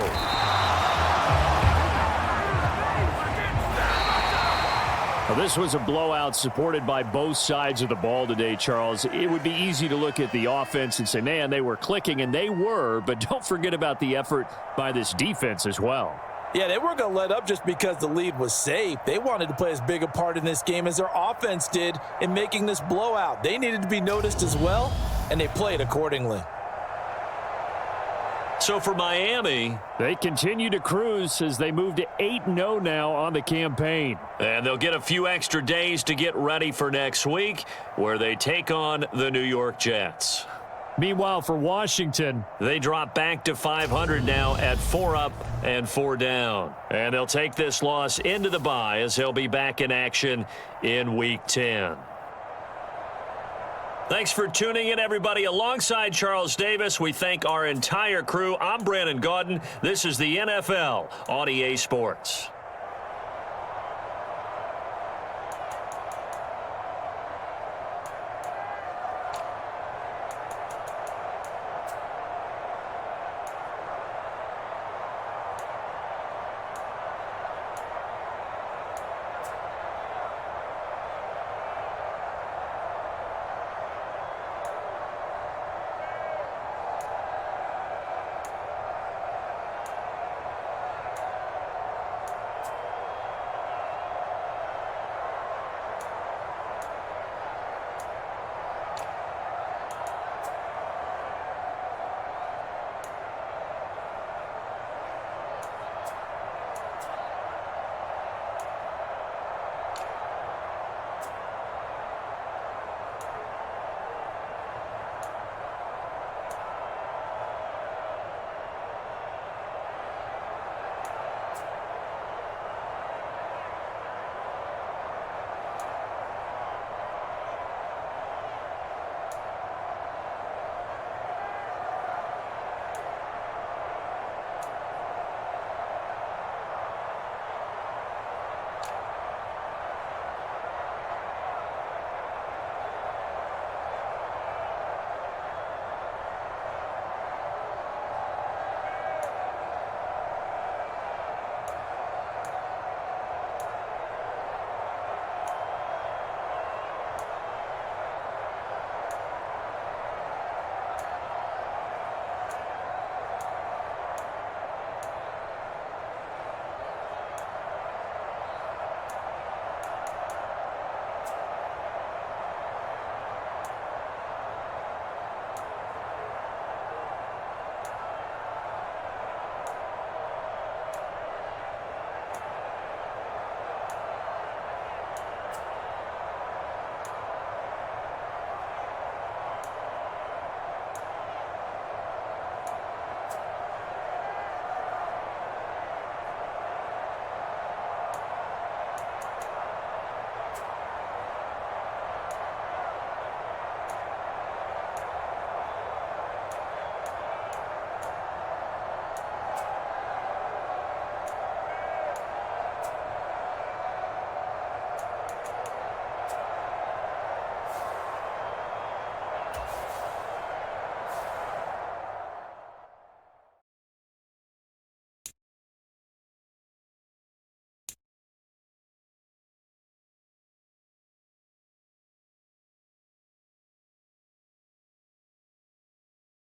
Well, this was a blowout supported by both sides of the ball today, Charles. It would be easy to look at the offense and say, man, they were clicking, and they were, but don't forget about the effort by this defense as well. Yeah, they weren't going to let up just because the lead was safe. They wanted to play as big a part in this game as their offense did in making this blowout. They needed to be noticed as well, and they played accordingly. So for Miami, they continue to cruise as they move to 8-0 now on the campaign. And they'll get a few extra days to get ready for next week, where they take on the New York Jets. Meanwhile, for Washington, they drop back to 500 now at 4 up and 4 down. And they'll take this loss into the bye as they'll be back in action in Week 10. Thanks for tuning in, everybody. Alongside Charles Davis, we thank our entire crew. I'm Brandon Gaudin. This is the NFL on EA Sports.